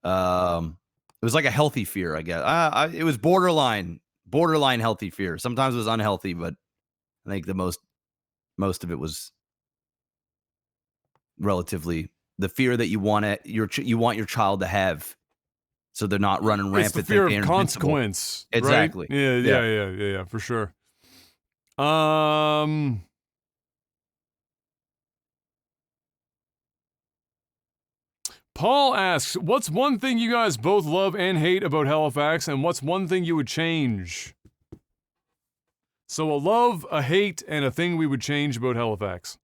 It was like a healthy fear, I guess. It was borderline healthy fear. Sometimes it was unhealthy, but I think the most of it was relatively the fear that you want your child to have, so they're not running rampant. It's the fear of consequence. Exactly. Right? Yeah, for sure. Paul asks, what's one thing you guys both love and hate about Halifax, and what's one thing you would change? So a love, a hate, and a thing we would change about Halifax.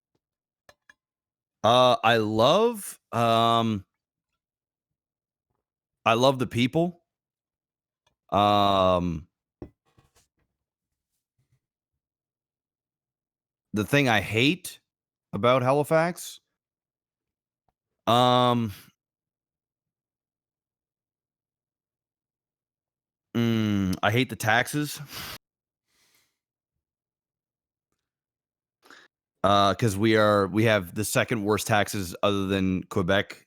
I love the people. The thing I hate about Halifax, I hate the taxes. Because we have the second worst taxes other than Quebec,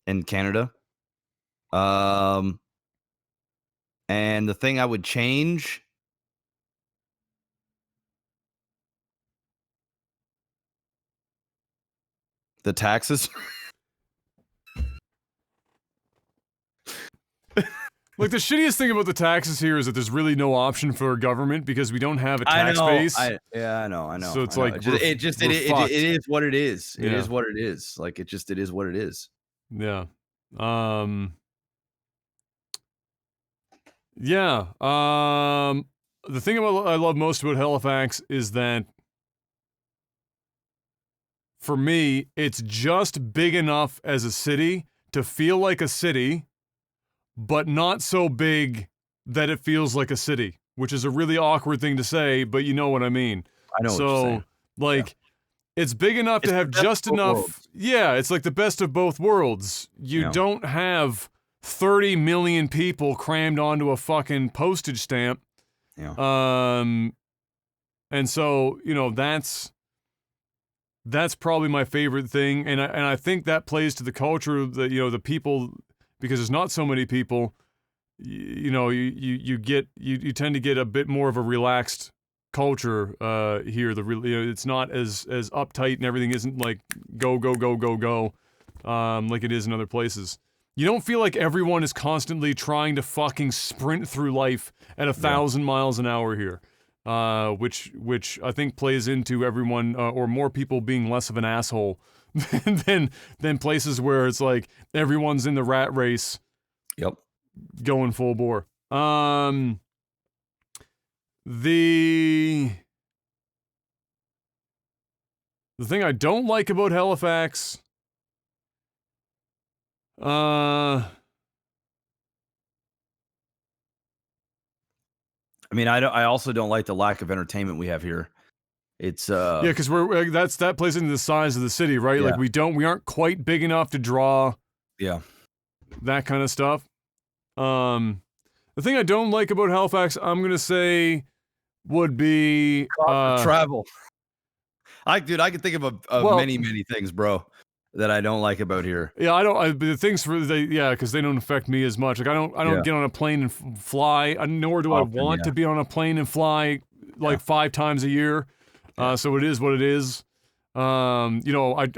in Canada. And the thing I would change, the taxes. Like, the shittiest thing about the taxes here is that there's really no option for a government because we don't have a tax base. I know. So it's like it is what it is. It Yeah. is what it is. Like, it is what it is. Yeah. Yeah. The thing I love most about Halifax is that for me, it's just big enough as a city to feel like a city, but not so big that it feels like a city, which is a really awkward thing to say, but you know what I mean. I know what you're saying. Like, it's big enough to have just enough. Yeah, it's like the best of both worlds. You don't have 30 million people crammed onto a fucking postage stamp. Yeah. And so, you know, that's probably my favorite thing, and I think that plays to the culture that, you know, the people, because there's not so many people, you know, you tend to get a bit more of a relaxed culture here. It's not as uptight, and everything isn't like go like it is in other places. You don't feel like everyone is constantly trying to fucking sprint through life at 1,000 miles an hour here. Which I think plays into everyone or more people being less of an asshole than places where it's like everyone's in the rat race. Yep. Going full bore. The thing I don't like about Halifax, I mean, I also don't like the lack of entertainment we have here. It's yeah, because that plays into the size of the city, right? Yeah. Like we aren't quite big enough to draw that kind of stuff. The thing I don't like about Halifax, I'm gonna say, would be travel. I could think of many things, bro, that I don't like about here. Yeah, the things because they don't affect me as much. Like I don't get on a plane and fly. Nor do I want to be on a plane and fly like 5 times a year. So it is what it is. You know, I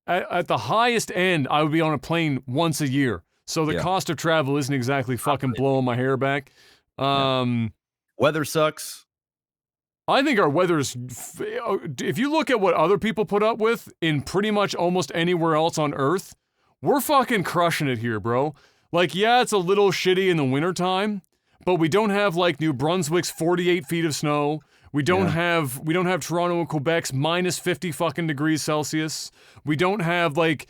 at the highest end, I would be on a plane once a year. So the cost of travel isn't exactly fucking blowing my hair back. Weather sucks. I think our weather's, if you look at what other people put up with in pretty much almost anywhere else on Earth, we're fucking crushing it here, bro. Like, yeah, it's a little shitty in the wintertime, but we don't have like New Brunswick's 48 feet of snow. We don't have Toronto and Quebec's minus 50 fucking degrees Celsius. We don't have like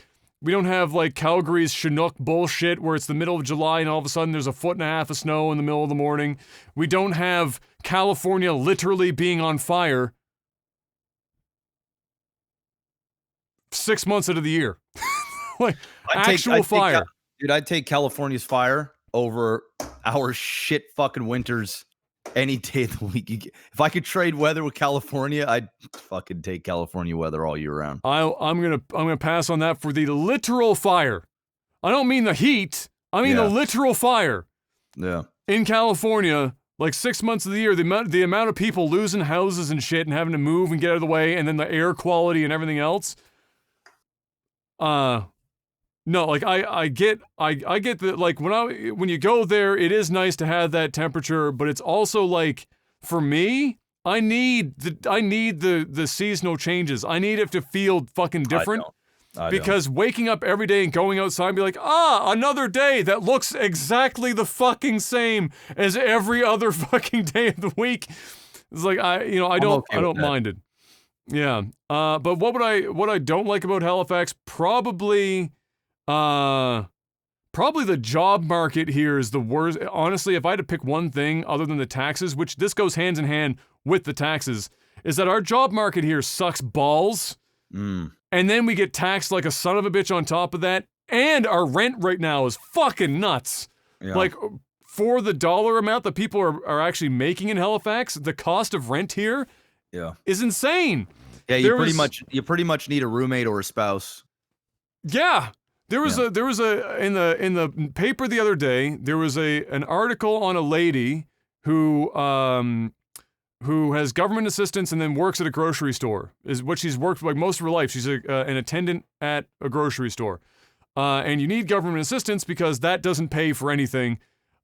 Calgary's Chinook bullshit where it's the middle of July and all of a sudden there's a foot and a half of snow in the middle of the morning. We don't have California literally being on fire 6 months out of the year. Like, actual fire. Dude, I'd take California's fire over our shit fucking winters any day of the week. If I could trade weather with California, I'd fucking take California weather all year round. I'm gonna pass on that for the literal fire. I don't mean the heat. I mean the literal fire. Yeah. In California, like 6 months of the year, the amount of people losing houses and shit and having to move and get out of the way, and then the air quality and everything else. No, like I get that, like when you go there, it is nice to have that temperature, but it's also like, for me, I need the seasonal changes. I need it to feel fucking different. Because waking up every day and going outside and be like, another day that looks exactly the fucking same as every other fucking day of the week. It's like, I don't mind it. Yeah. But what I don't like about Halifax, probably the job market here is the worst. Honestly, if I had to pick one thing other than the taxes, which this goes hands in hand with the taxes, is that our job market here sucks balls. And then we get taxed like a son of a bitch on top of that. And our rent right now is fucking nuts. Yeah. Like, for the dollar amount that people are actually making in Halifax, the cost of rent here is insane. Yeah, you pretty much need a roommate or a spouse. Yeah. There was in the paper the other day, there was an article on a lady who has government assistance and then works at a grocery store, is what she's worked like most of her life. She's an attendant at a grocery store. And you need government assistance because that doesn't pay for anything.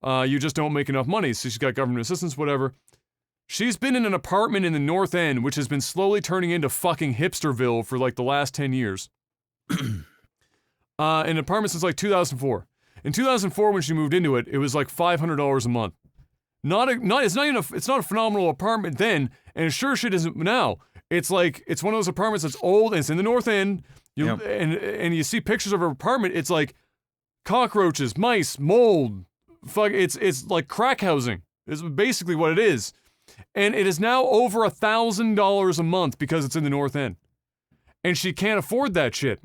You just don't make enough money. So she's got government assistance, whatever. She's been in an apartment in the North End, which has been slowly turning into fucking hipsterville for like the last 10 years. An apartment since like 2004. In 2004, when she moved into it, it was like $500 a month. It's not a phenomenal apartment then, and it sure shit isn't now. It's like, it's one of those apartments that's old and it's in the North End. And you see pictures of her apartment. It's like cockroaches, mice, mold. Fuck, it's like crack housing. Is basically what it is. And it is now over $1,000 a month because it's in the North End. And she can't afford that shit.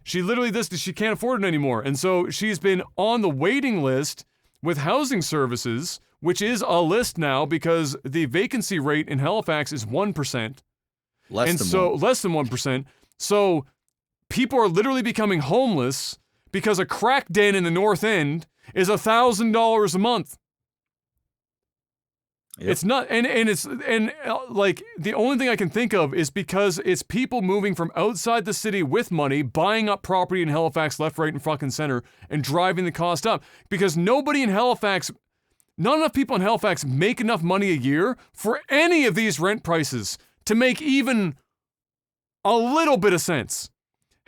She can't afford it anymore. And so she's been on the waiting list with housing services, which is a list now because the vacancy rate in Halifax is 1%. Less than 1%. So people are literally becoming homeless because a crack den in the North End is $1,000 a month. Yep. It's not, like, the only thing I can think of is because it's people moving from outside the city with money, buying up property in Halifax left, right, and fucking center, and driving the cost up. Because not enough people in Halifax make enough money a year for any of these rent prices to make even a little bit of sense.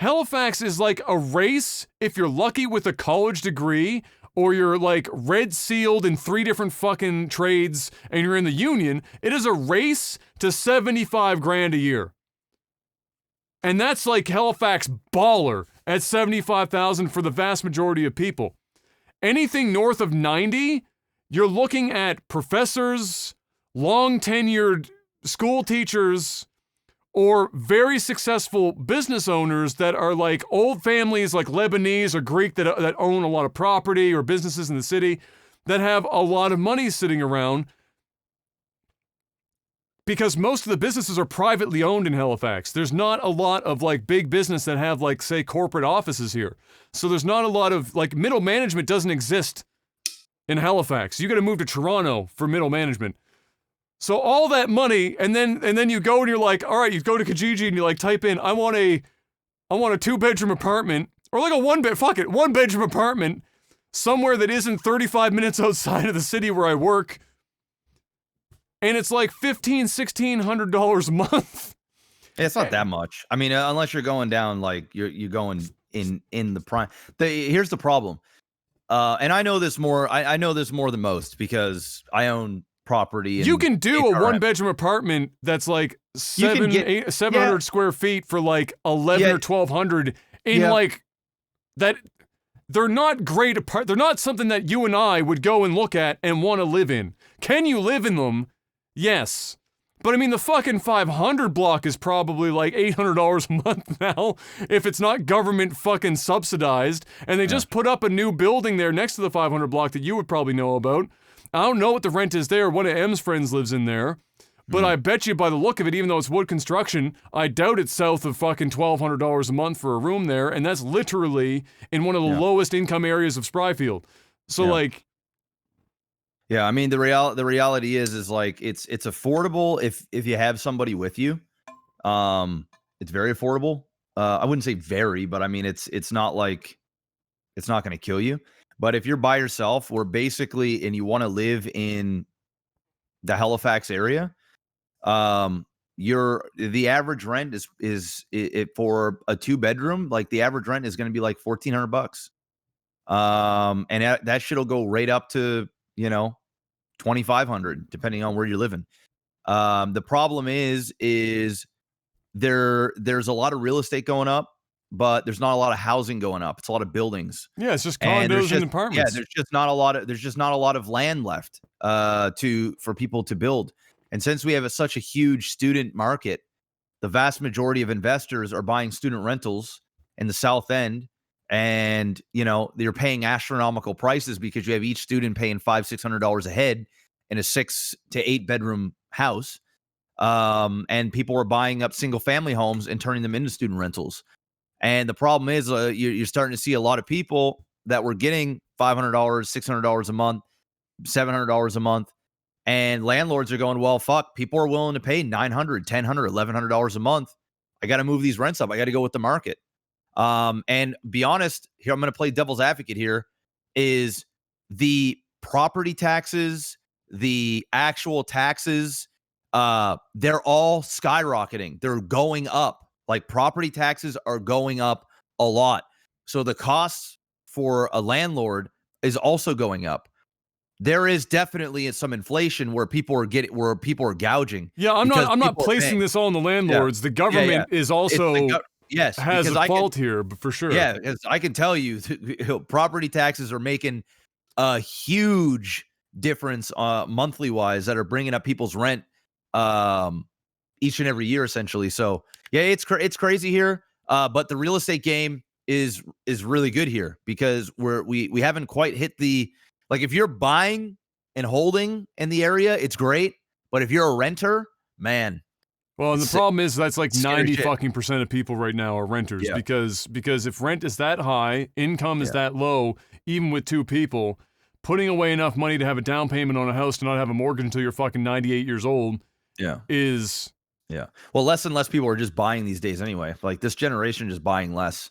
Halifax is like a race, if you're lucky with a college degree, or you're like red sealed in 3 different fucking trades and you're in the union, it is a race to 75 grand a year. And that's like Halifax baller at 75,000 for the vast majority of people. Anything north of 90, you're looking at professors, long tenured school teachers, or very successful business owners that are like old families like Lebanese or Greek that own a lot of property or businesses in the city that have a lot of money sitting around because most of the businesses are privately owned in Halifax. There's not a lot of like big business that have like, say, corporate offices here. So there's not a lot of like middle management doesn't exist in Halifax. You got to move to Toronto for middle management. So all that money, and then you go and you're like, all right, you go to Kijiji and you like type in, I want a 2-bedroom apartment, or like a 1-bedroom apartment somewhere that isn't 35 minutes outside of the city where I work. And it's like $1,600 a month. It's not that much. I mean, unless you're going down, like you're going in the prime. Here's the problem. And I know this more. I know this more than most because I own property. You can do a 1-bedroom apartment that's like 700 square feet for like 11 or 1,200 in like that. They're not great apart. They're not something that you and I would go and look at and want to live in. Can you live in them? Yes. But I mean, the fucking 500 block is probably like $800 a month now, if it's not government fucking subsidized. And they just put up a new building there next to the 500 block that you would probably know about. I don't know what the rent is there. One of M's friends lives in there. But I bet you by the look of it, even though it's wood construction, I doubt it's south of fucking $1,200 a month for a room there. And that's literally in one of the lowest income areas of Spryfield. So like... Yeah, I mean the reality is like it's affordable if you have somebody with you. It's very affordable. I wouldn't say very, but I mean it's not like it's not going to kill you. But if you're by yourself, or basically, and you want to live in the Halifax area, the average rent is for a 2-bedroom, like the average rent is going to be like $1,400. And that shit'll go right up to, you know, $2,500 depending on where you're living. The problem is there's a lot of real estate going up, but there's not a lot of housing going up. It's a lot of buildings. Yeah, it's just condos and apartments. Yeah, there's just not a lot of land left for people to build. And since we have such a huge student market, the vast majority of investors are buying student rentals in the South End. And, you know, they're paying astronomical prices because you have each student paying $500-$600 a head in a 6 to 8 bedroom house. And people are buying up single family homes and turning them into student rentals. And the problem is you're starting to see a lot of people that were getting $500, $600 a month, $700 a month. And landlords are going, well, fuck, people are willing to pay $900, $1,000, $1,100 a month. I got to move these rents up. I got to go with the market. And be honest, here, I'm going to play devil's advocate here, is the property taxes, the actual taxes, they're all skyrocketing. They're going up. Like property taxes are going up a lot. So the costs for a landlord is also going up. There is definitely some inflation where people are gouging. Yeah, I'm not placing this all on the landlords. Yeah. The government is also has a fault here, for sure. Yeah, because I can tell you, property taxes are making a huge difference monthly wise that are bringing up people's rent each and every year, essentially. So yeah, it's crazy here. But the real estate game is really good here because we haven't quite hit the, like, if you're buying and holding in the area, it's great. But if you're a renter, man. Well, and the problem is that's like 90% of people right now are renters because if rent is that high, income is that low, even with 2 people, putting away enough money to have a down payment on a house to not have a mortgage until you're fucking 98 years old is... Yeah. Well, less and less people are just buying these days anyway. Like this generation is buying less.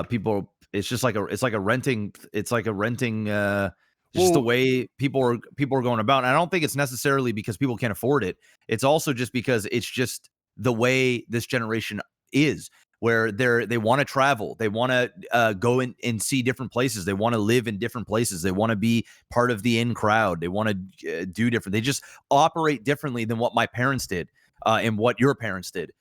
People, it's just like a renting just the way people are going about. And I don't think it's necessarily because people can't afford it. It's also just because it's just the way this generation is, where they want to travel. They want to go in and see different places. They want to live in different places. They want to be part of the in crowd. They want to do different. They just operate differently than what my parents did and what your parents did.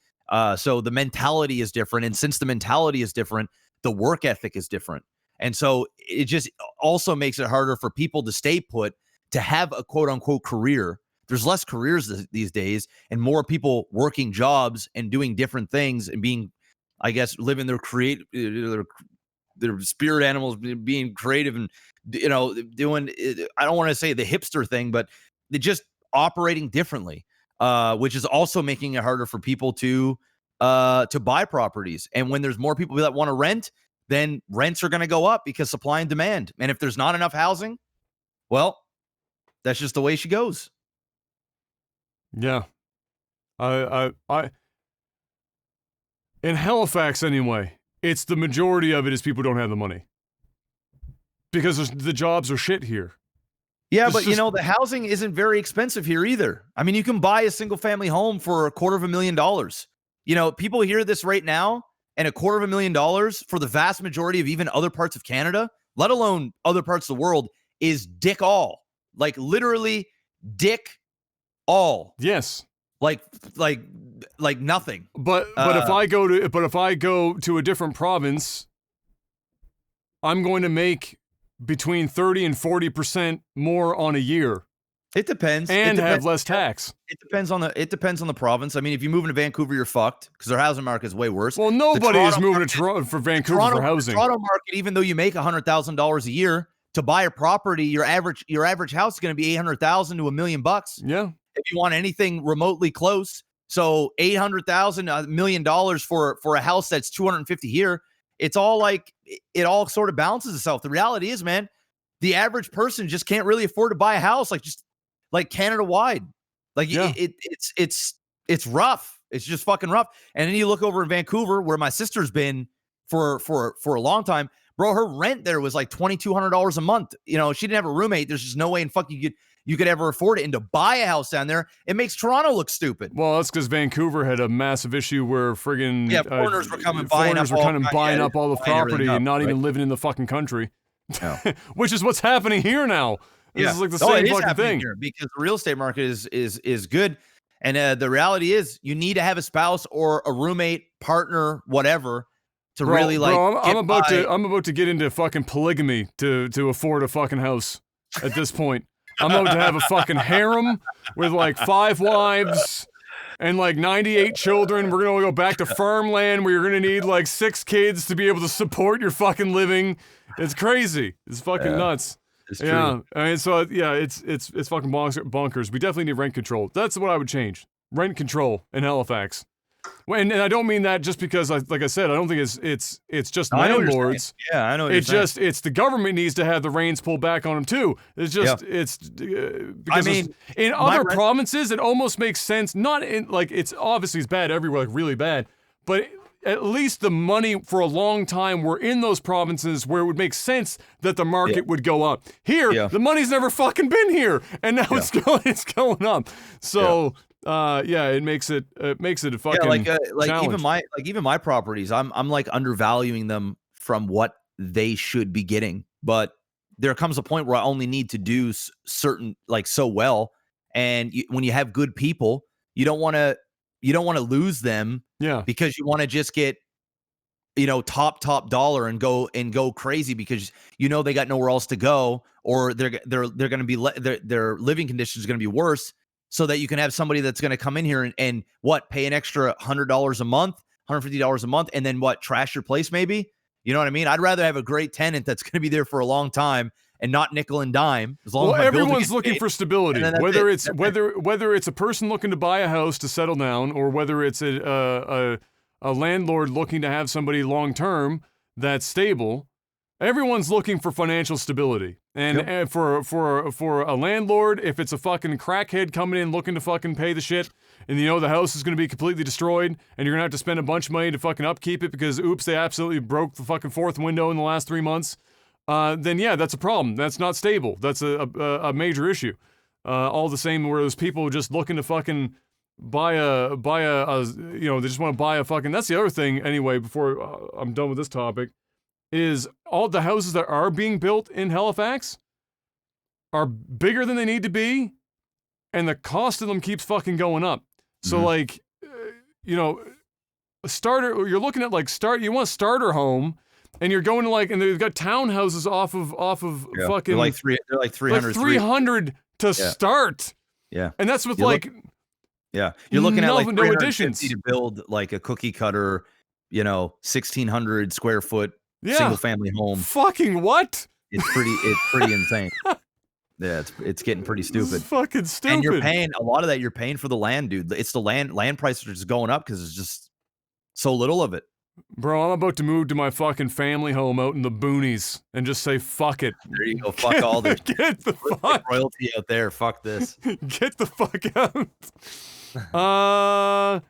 So the mentality is different. And since the mentality is different, the work ethic is different. And so it just also makes it harder for people to stay put, to have a quote unquote career. There's less careers these days and more people working jobs and doing different things and being, I guess, living their spirit animals, being creative and, you know, doing, I don't want to say the hipster thing, but they're just operating differently, which is also making it harder for people to buy properties. And when there's more people that want to rent, then rents are going to go up because supply and demand. And if there's not enough housing, well, that's just the way she goes. Yeah. I in Halifax anyway, it's the majority of it is people who don't have the money. because the jobs are shit here. Yeah, It's but just- the housing isn't very expensive here either. I mean, you can buy a single family home for $250,000. People hear this right now, and $250,000 for the vast majority of even other parts of Canada, let alone other parts of the world, is dick all. Like literally dick all. Yes. Like nothing. But if I go to a different province, I'm going to make between 30 and 40% more on a year It depends. and have less tax. It depends on the province. I mean, if you move into Vancouver, you're fucked because their housing market is way worse. Well, nobody is Toronto moving to Toronto for Vancouver for housing. The Toronto market, even though you make $100,000 a year to buy a property, your average house is going to be $800,000 to $1 million. Yeah. If you want anything remotely close, so $800,000, $1 million for a house that's 250 here. It's all like it all sort of balances itself. The reality is, man, the average person just can't really afford to buy a house like Canada wide. Like Yeah. it's rough. It's just fucking rough. And then you look over in Vancouver, where my sister's been for a long time, bro. Her rent there was like $2,200 a month. She didn't have a roommate. There's just no way in fuck you could ever afford it. And to buy a house down there, it makes Toronto look stupid. Well, that's because Vancouver had a massive issue where friggin' foreigners were coming buying up all the property and not even living in the fucking country. No. Which is what's happening here now. This is like the same fucking thing. Here because the real estate market is good. And the reality is you need to have a spouse or a roommate, partner, whatever, to really like. Bro, I'm about to get into fucking polygamy to afford a fucking house at this point. I'm about to have a fucking harem with like 5 wives and like 98 children. We're gonna go back to farmland where you're gonna need like 6 kids to be able to support your fucking living. It's crazy. It's fucking nuts. It's true. Yeah, I mean, so yeah, it's fucking bonkers. We definitely need rent control. That's what I would change. Rent control in Halifax. And I don't mean that just because, like I said, I don't think it's just landlords. Yeah, I know. It's the government needs to have the reins pulled back on them too. It's just because in other provinces it almost makes sense. Not in like it's obviously it's bad everywhere, like really bad, but at least the money for a long time were in those provinces where it would make sense that the market would go up. Here, the money's never fucking been here, and now it's going up. So. It makes it a fucking challenge. even my properties, I'm like undervaluing them from what they should be getting. But there comes a point where I only need to do certain like so well, and when you have good people, you don't want to lose them, because you want to just get top dollar and go crazy because they got nowhere else to go, or they're going to be their living conditions are going to be worse. So that you can have somebody that's going to come in here and pay an extra $100 a month, $150 a month, and then trash your place maybe? You know what I mean? I'd rather have a great tenant that's going to be there for a long time and not nickel and dime. As long as everyone's looking for stability, whether it's a person looking to buy a house to settle down, or whether it's a landlord looking to have somebody long term that's stable. Everyone's looking for financial stability. And for a landlord, if it's a fucking crackhead coming in looking to fucking pay the shit, and the house is going to be completely destroyed, and you're going to have to spend a bunch of money to fucking upkeep it because, oops, they absolutely broke the fucking 4th window in the last 3 months, then yeah, that's a problem. That's not stable. That's a major issue. All the same where there's people just looking to fucking buy a they just want to buy a fucking, that's the other thing anyway, before I'm done with this topic, is all the houses that are being built in Halifax are bigger than they need to be, and the cost of them keeps fucking going up. So like, a starter, you're looking at like you want a starter home, and you're going to like, and they've got townhouses off of fucking they're like 300 to start. Yeah, and that's with you're looking at like no additions to build like a cookie cutter, 1,600 square foot. Single family home. Fucking what? It's pretty insane. Yeah, it's getting pretty stupid. It's fucking stupid. And you're paying a lot of that. You're paying for the land, dude. It's the land prices are just going up because it's just so little of it. Bro, I'm about to move to my fucking family home out in the boonies and just say fuck it. There you go. Fuck all this. Get the fuck royalty out there. Fuck this. Get the fuck out.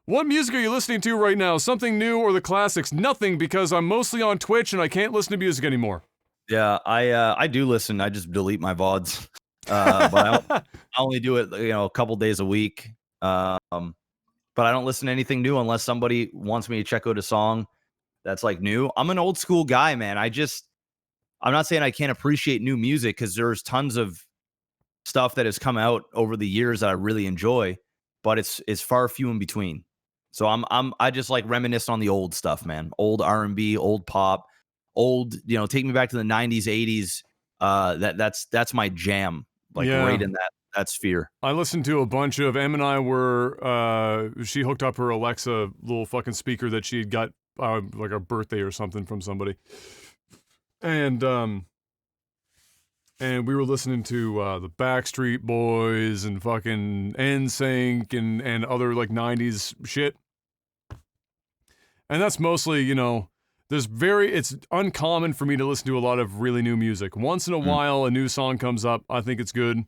What music are you listening to right now? Something new or the classics? Nothing, because I'm mostly on Twitch and I can't listen to music anymore. Yeah, I do listen. I just delete my VODs. But I only do it, a couple days a week. But I don't listen to anything new unless somebody wants me to check out a song that's like new. I'm an old school guy, man. I'm not saying I can't appreciate new music because there's tons of stuff that has come out over the years that I really enjoy, but it's far few in between. So I just like reminisce on the old stuff, man. Old R&B, old pop, old, take me back to the 90s, 80s. That's my jam, like right in that sphere. I listened to a bunch of Em and I were she hooked up her Alexa little fucking speaker that she had got like a birthday or something from somebody. And we were listening to the Backstreet Boys and fucking NSYNC and other like 90s shit. And that's mostly, it's uncommon for me to listen to a lot of really new music. Once in a while, a new song comes up. I think it's good,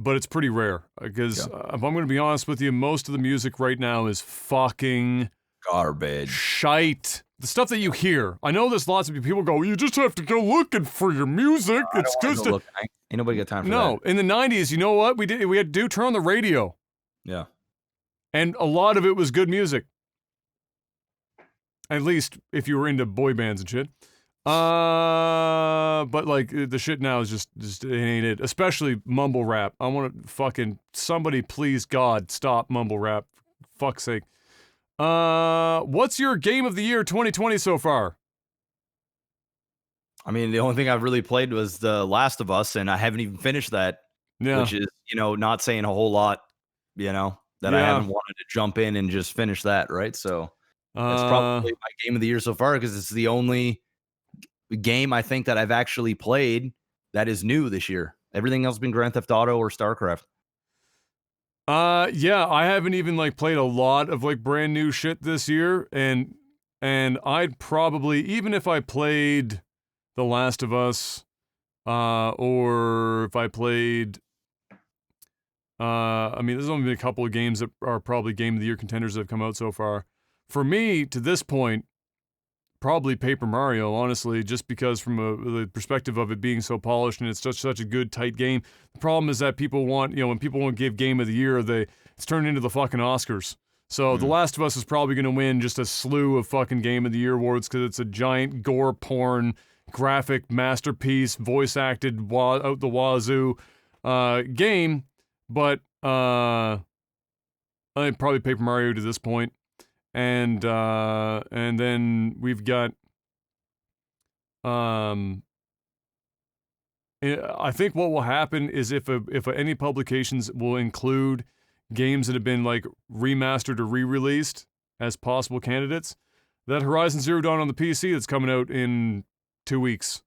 but it's pretty rare. Because if I'm going to be honest with you, most of the music right now is fucking garbage. Shite. The stuff that you hear. I know there's lots of people go, you just have to go looking for your music. It's just ain't nobody got time for that. No, in the 90s, you know what? We had to turn on the radio. Yeah. And a lot of it was good music. At least if you were into boy bands and shit. But like the shit now is just it ain't it. Especially mumble rap. I want to fucking somebody please God stop mumble rap. Fuck's sake. What's your game of the year 2020 so far? I mean, the only thing I've really played was The Last of Us, and I haven't even finished that. Yeah. Which is, not saying a whole lot, that I haven't wanted to jump in and just finish that, right? So that's probably my game of the year so far because it's the only game I think that I've actually played that is new this year. Everything else has been Grand Theft Auto or StarCraft. Yeah, I haven't even like played a lot of like brand new shit this year, and I'd probably, even if I played The Last of Us, or if I played, I mean, there's only been a couple of games that are probably game of the year contenders that have come out so far. For me, to this point, probably Paper Mario, honestly, just because from the perspective of it being so polished and it's such a good, tight game. The problem is that people want, when people want to give Game of the Year, it's turned into the fucking Oscars. So The Last of Us is probably going to win just a slew of fucking Game of the Year awards because it's a giant gore porn, graphic masterpiece, voice acted out the wazoo game. But I think probably Paper Mario to this point. And then we've got, I think what will happen is if any publications will include games that have been like remastered or re-released as possible candidates, that Horizon Zero Dawn on the PC that's coming out in 2 weeks,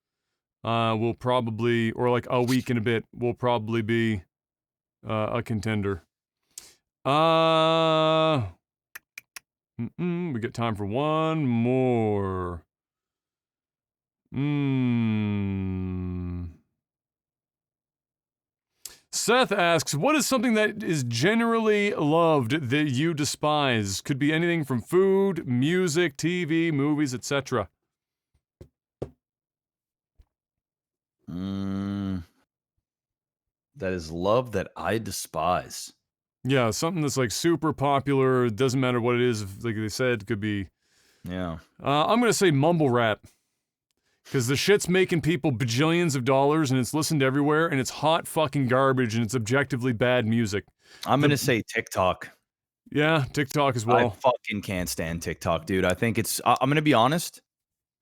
will probably, or like a week and a bit, will probably be a contender. We got time for one more. Seth asks, what is something that is generally loved that you despise? Could be anything from food, music, TV, movies, etc. That is love that I despise. Yeah, something that's like super popular, doesn't matter what it is, like they said, could be... Yeah. I'm gonna say mumble rap. Because the shit's making people bajillions of dollars and it's listened everywhere and it's hot fucking garbage and it's objectively bad music. I'm gonna say TikTok. Yeah, TikTok as well. I fucking can't stand TikTok, dude. I think it's... I'm gonna be honest.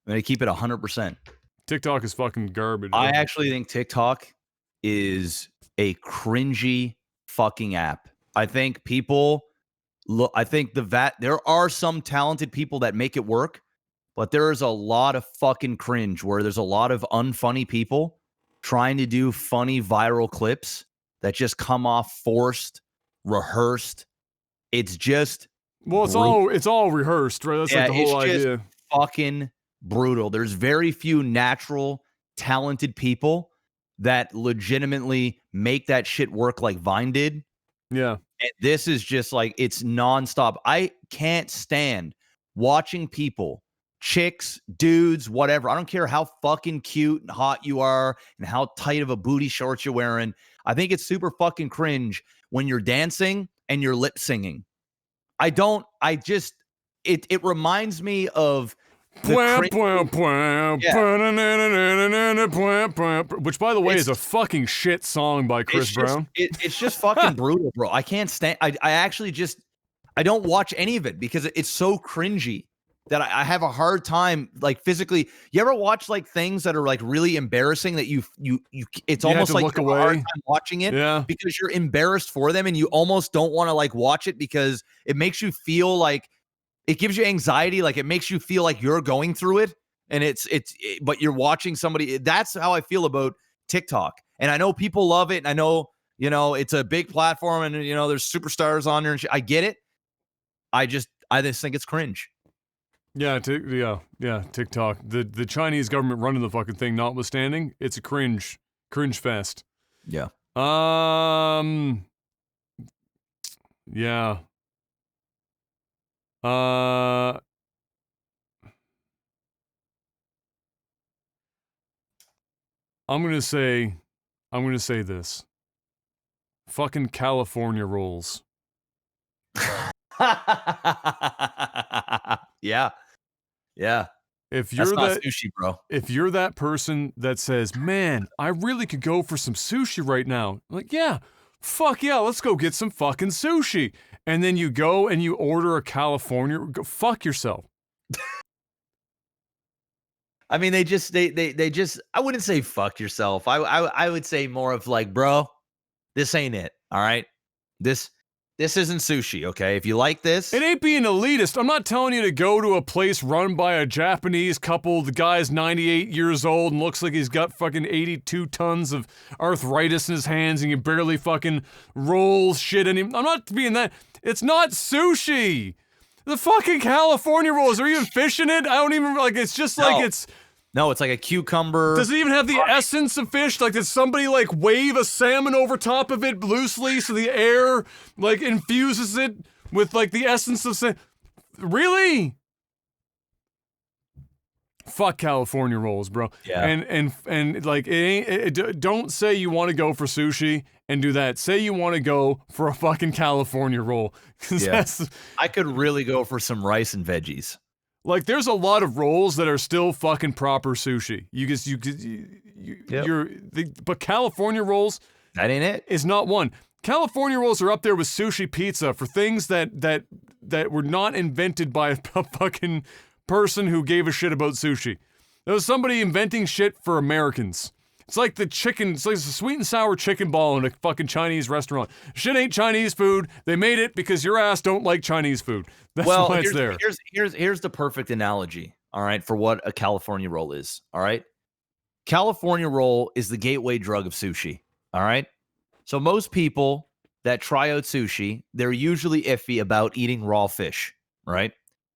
I'm gonna keep it 100%. TikTok is fucking garbage. I actually think TikTok is a cringy fucking app. I think people look. I think there are some talented people that make it work, but there is a lot of fucking cringe where there's a lot of unfunny people trying to do funny viral clips that just come off forced, rehearsed. It's just it's all rehearsed, right? That's like the whole idea. Just fucking brutal. There's very few natural, talented people that legitimately make that shit work like Vine did. Yeah. And this is just like, it's nonstop. I can't stand watching people chicks, dudes, whatever. I don't care how fucking cute and hot you are and how tight of a booty shorts you're wearing. I think it's super fucking cringe when you're dancing and you're lip singing. It reminds me of which, by the way, is a fucking shit song by Chris Brown. It's just fucking brutal, bro. I can't stand. I actually just I don't watch any of it because it's so cringy that I have a hard time like physically. You ever watch like things that are like really embarrassing that you it's almost like you have a hard time watching it because you're embarrassed for them and you almost don't want to like watch it because it makes you feel like it gives you anxiety, like it makes you feel like you're going through it and but you're watching somebody. That's how I feel about TikTok. And I know people love it and I know, it's a big platform and there's superstars on there and shit. I get it. I just think it's cringe. Yeah, TikTok. The Chinese government running the fucking thing notwithstanding, it's a cringe fest. Yeah. Yeah. I'm gonna say this. Fucking California rolls. Yeah. If you're not sushi, bro. If you're that person that says, "Man, I really could go for some sushi right now," like, yeah, fuck yeah, let's go get some fucking sushi. And then you go and you order a California. Go fuck yourself. I mean, they just. I wouldn't say fuck yourself. I would say more of like, bro, this ain't it. All right, this isn't sushi. Okay, if you like this, it ain't being elitist. I'm not telling you to go to a place run by a Japanese couple. The guy's 98 years old and looks like he's got fucking 82 tons of arthritis in his hands and he barely fucking rolls shit in him. I'm not being that. It's not sushi. The fucking California rolls. Are you even fish in it? I don't even like. It's just like it's. No, it's like a cucumber. Does it even have the essence of fish? Like, did somebody like wave a salmon over top of it loosely so the air like infuses it with like the essence of salmon? Really? Fuck California rolls, bro. Yeah. And like don't say you want to go for sushi and do that. Say you want to go for a fucking California roll. Yeah. I could really go for some rice and veggies. Like, there's a lot of rolls that are still fucking proper sushi. But California rolls, that ain't it. Is not one. California rolls are up there with sushi pizza for things that were not invented by a fucking person who gave a shit about sushi. There was somebody inventing shit for Americans. It's like the sweet and sour chicken ball in a fucking Chinese restaurant. Shit ain't Chinese food. They made it because your ass don't like Chinese food. That's why it's there. Here's the perfect analogy, all right, for what a California roll is, all right? California roll is the gateway drug of sushi, all right? So most people that try out sushi, they're usually iffy about eating raw fish, right?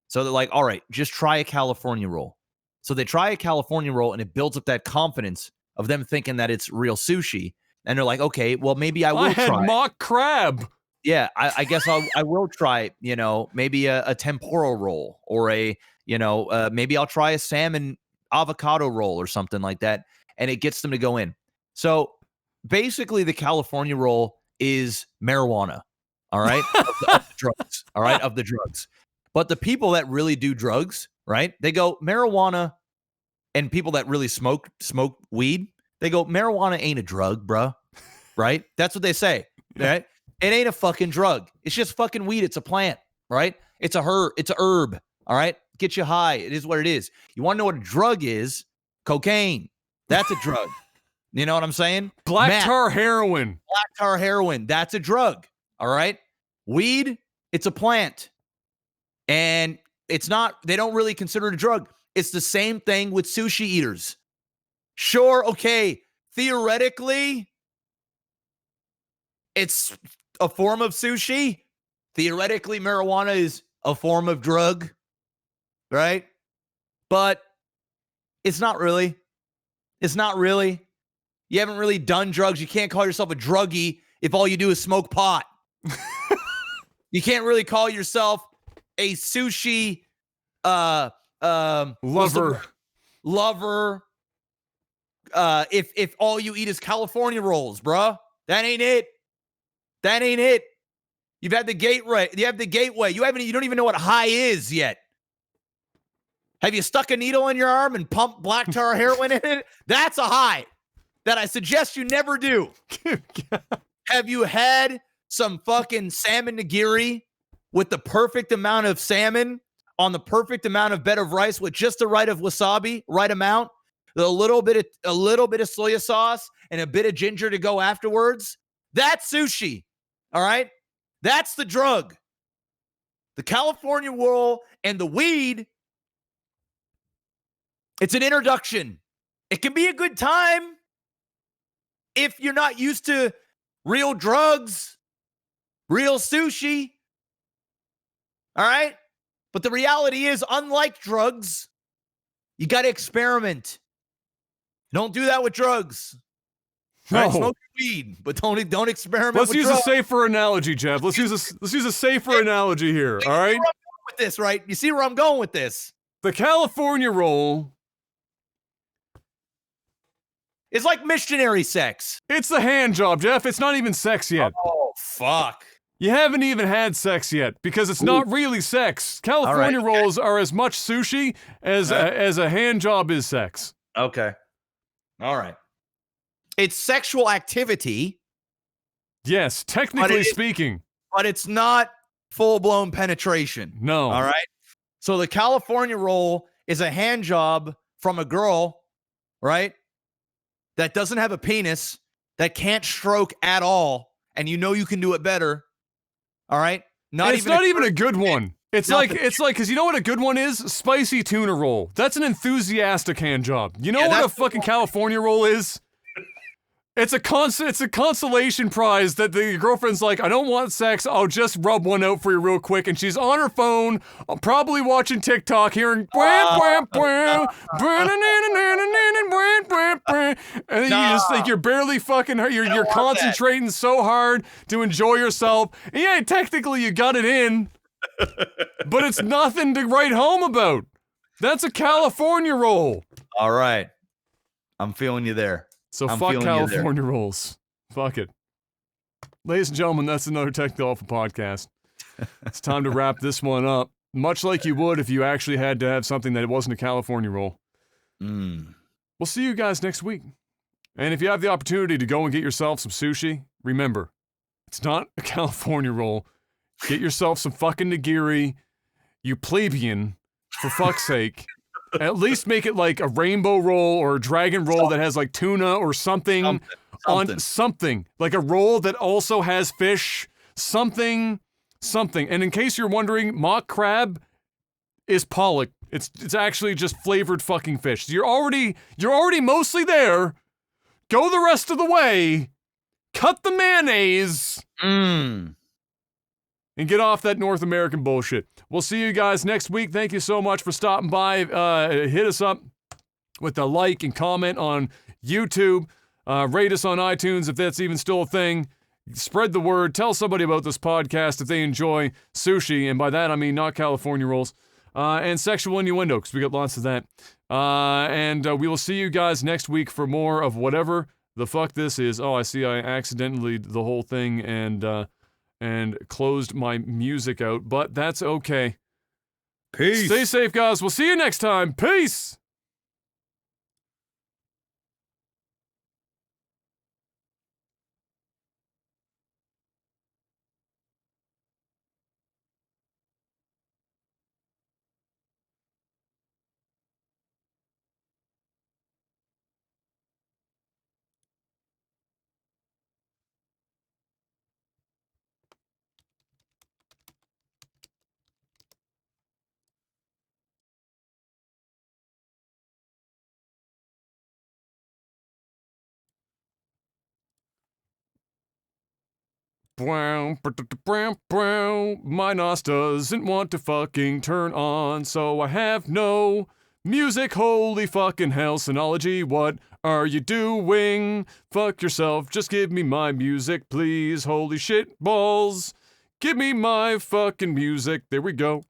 So they're like, all right, just try a California roll. So they try a California roll and it builds up that confidence of them thinking that it's real sushi. And they're like, okay, well, maybe I will try. I had mock crab. Yeah, I guess I will try, maybe a tempura roll or maybe I'll try a salmon avocado roll or something like that. And it gets them to go in. So basically the California roll is marijuana, all right? of the drugs, all right? Of the drugs. But the people that really do drugs, right? They go marijuana. And people that really smoke weed, they go, marijuana ain't a drug, bruh. Right? That's what they say. Right? It ain't a fucking drug. It's just fucking weed. It's a plant. Right? It's a herb. All right? Get you high. It is what it is. You want to know what a drug is? Cocaine. That's a drug. You know what I'm saying? Black tar heroin. That's a drug. All right? Weed, it's a plant. And it's not, they don't really consider it a drug. It's the same thing with sushi eaters. Sure, okay, theoretically, it's a form of sushi. Theoretically, marijuana is a form of drug, right? But it's not really. It's not really. You haven't really done drugs. You can't call yourself a druggie if all you do is smoke pot. You can't really call yourself a sushi Lover. Lover. If all you eat is California rolls, bruh, that ain't it. That ain't it. You've had the gateway. You have the gateway. You don't even know what high is yet. Have you stuck a needle in your arm and pumped black tar heroin in it? That's a high that I suggest you never do. Have you had some fucking salmon nigiri with the perfect amount of salmon on the perfect amount of bed of rice with just the right of wasabi, right amount, a little bit of soya sauce and a bit of ginger to go afterwards? That's sushi. All right? That's the drug. The California roll and the weed, it's an introduction. It can be a good time if you're not used to real drugs, real sushi. All right? But the reality is, unlike drugs, you got to experiment. Don't do that with drugs. No. Right? Smoke weed, but don't experiment. Let's with use drugs. a safer analogy, Jeff. Let's use a safer analogy here. All right. You see where I'm going with this, right? You see where I'm going with this? The California roll. It's like missionary sex. It's the hand job, Jeff. It's not even sex yet. Oh, fuck. You haven't even had sex yet because it's not really sex. California rolls are as much sushi as a hand job is sex. Okay. All right. It's sexual activity. Yes, technically speaking. But it's not full-blown penetration. No. All right? So the California roll is a hand job from a girl, right, that doesn't have a penis, that can't stroke at all, and you know you can do it better. All right? It's not even a good one. It's like, because you know what a good one is? Spicy tuna roll. That's an enthusiastic hand job. You know what a fucking California roll is? It's a consolation prize that the girlfriend's like, I don't want sex, I'll just rub one out for you real quick, and she's on her phone, probably watching TikTok, hearing and then you just think you're barely fucking her, you're concentrating so hard to enjoy yourself, and yeah, technically you got it in, but it's nothing to write home about. That's a California roll. All right. I'm feeling you there. So fuck California rolls. Fuck it. Ladies and gentlemen, that's another Tech Dolphin podcast. It's time to wrap this one up. Much like you would if you actually had to have something that wasn't a California roll. We'll see you guys next week. And if you have the opportunity to go and get yourself some sushi, remember, it's not a California roll. Get yourself some fucking nigiri, you plebeian, for fuck's sake. At least make it like a rainbow roll or a dragon roll that has like tuna or something. On something. Like a roll that also has fish. Something. And in case you're wondering, mock crab is pollock. It's actually just flavored fucking fish. You're already mostly there. Go the rest of the way. Cut the mayonnaise. And get off that North American bullshit. We'll see you guys next week. Thank you so much for stopping by. Hit us up with a like and comment on YouTube. Rate us on iTunes if that's even still a thing. Spread the word. Tell somebody about this podcast if they enjoy sushi. And by that, I mean not California rolls. And sexual innuendo, because we got lots of that. And we will see you guys next week for more of whatever the fuck this is. Oh, I see I accidentally did the whole thing and closed my music out, but that's okay. Peace. Stay safe, guys. We'll see you next time. Peace. My NOS doesn't want to fucking turn on, so I have no music. Holy fucking hell, Synology, what are you doing? Fuck yourself, just give me my music, please. Holy shit balls, give me my fucking music. There we go.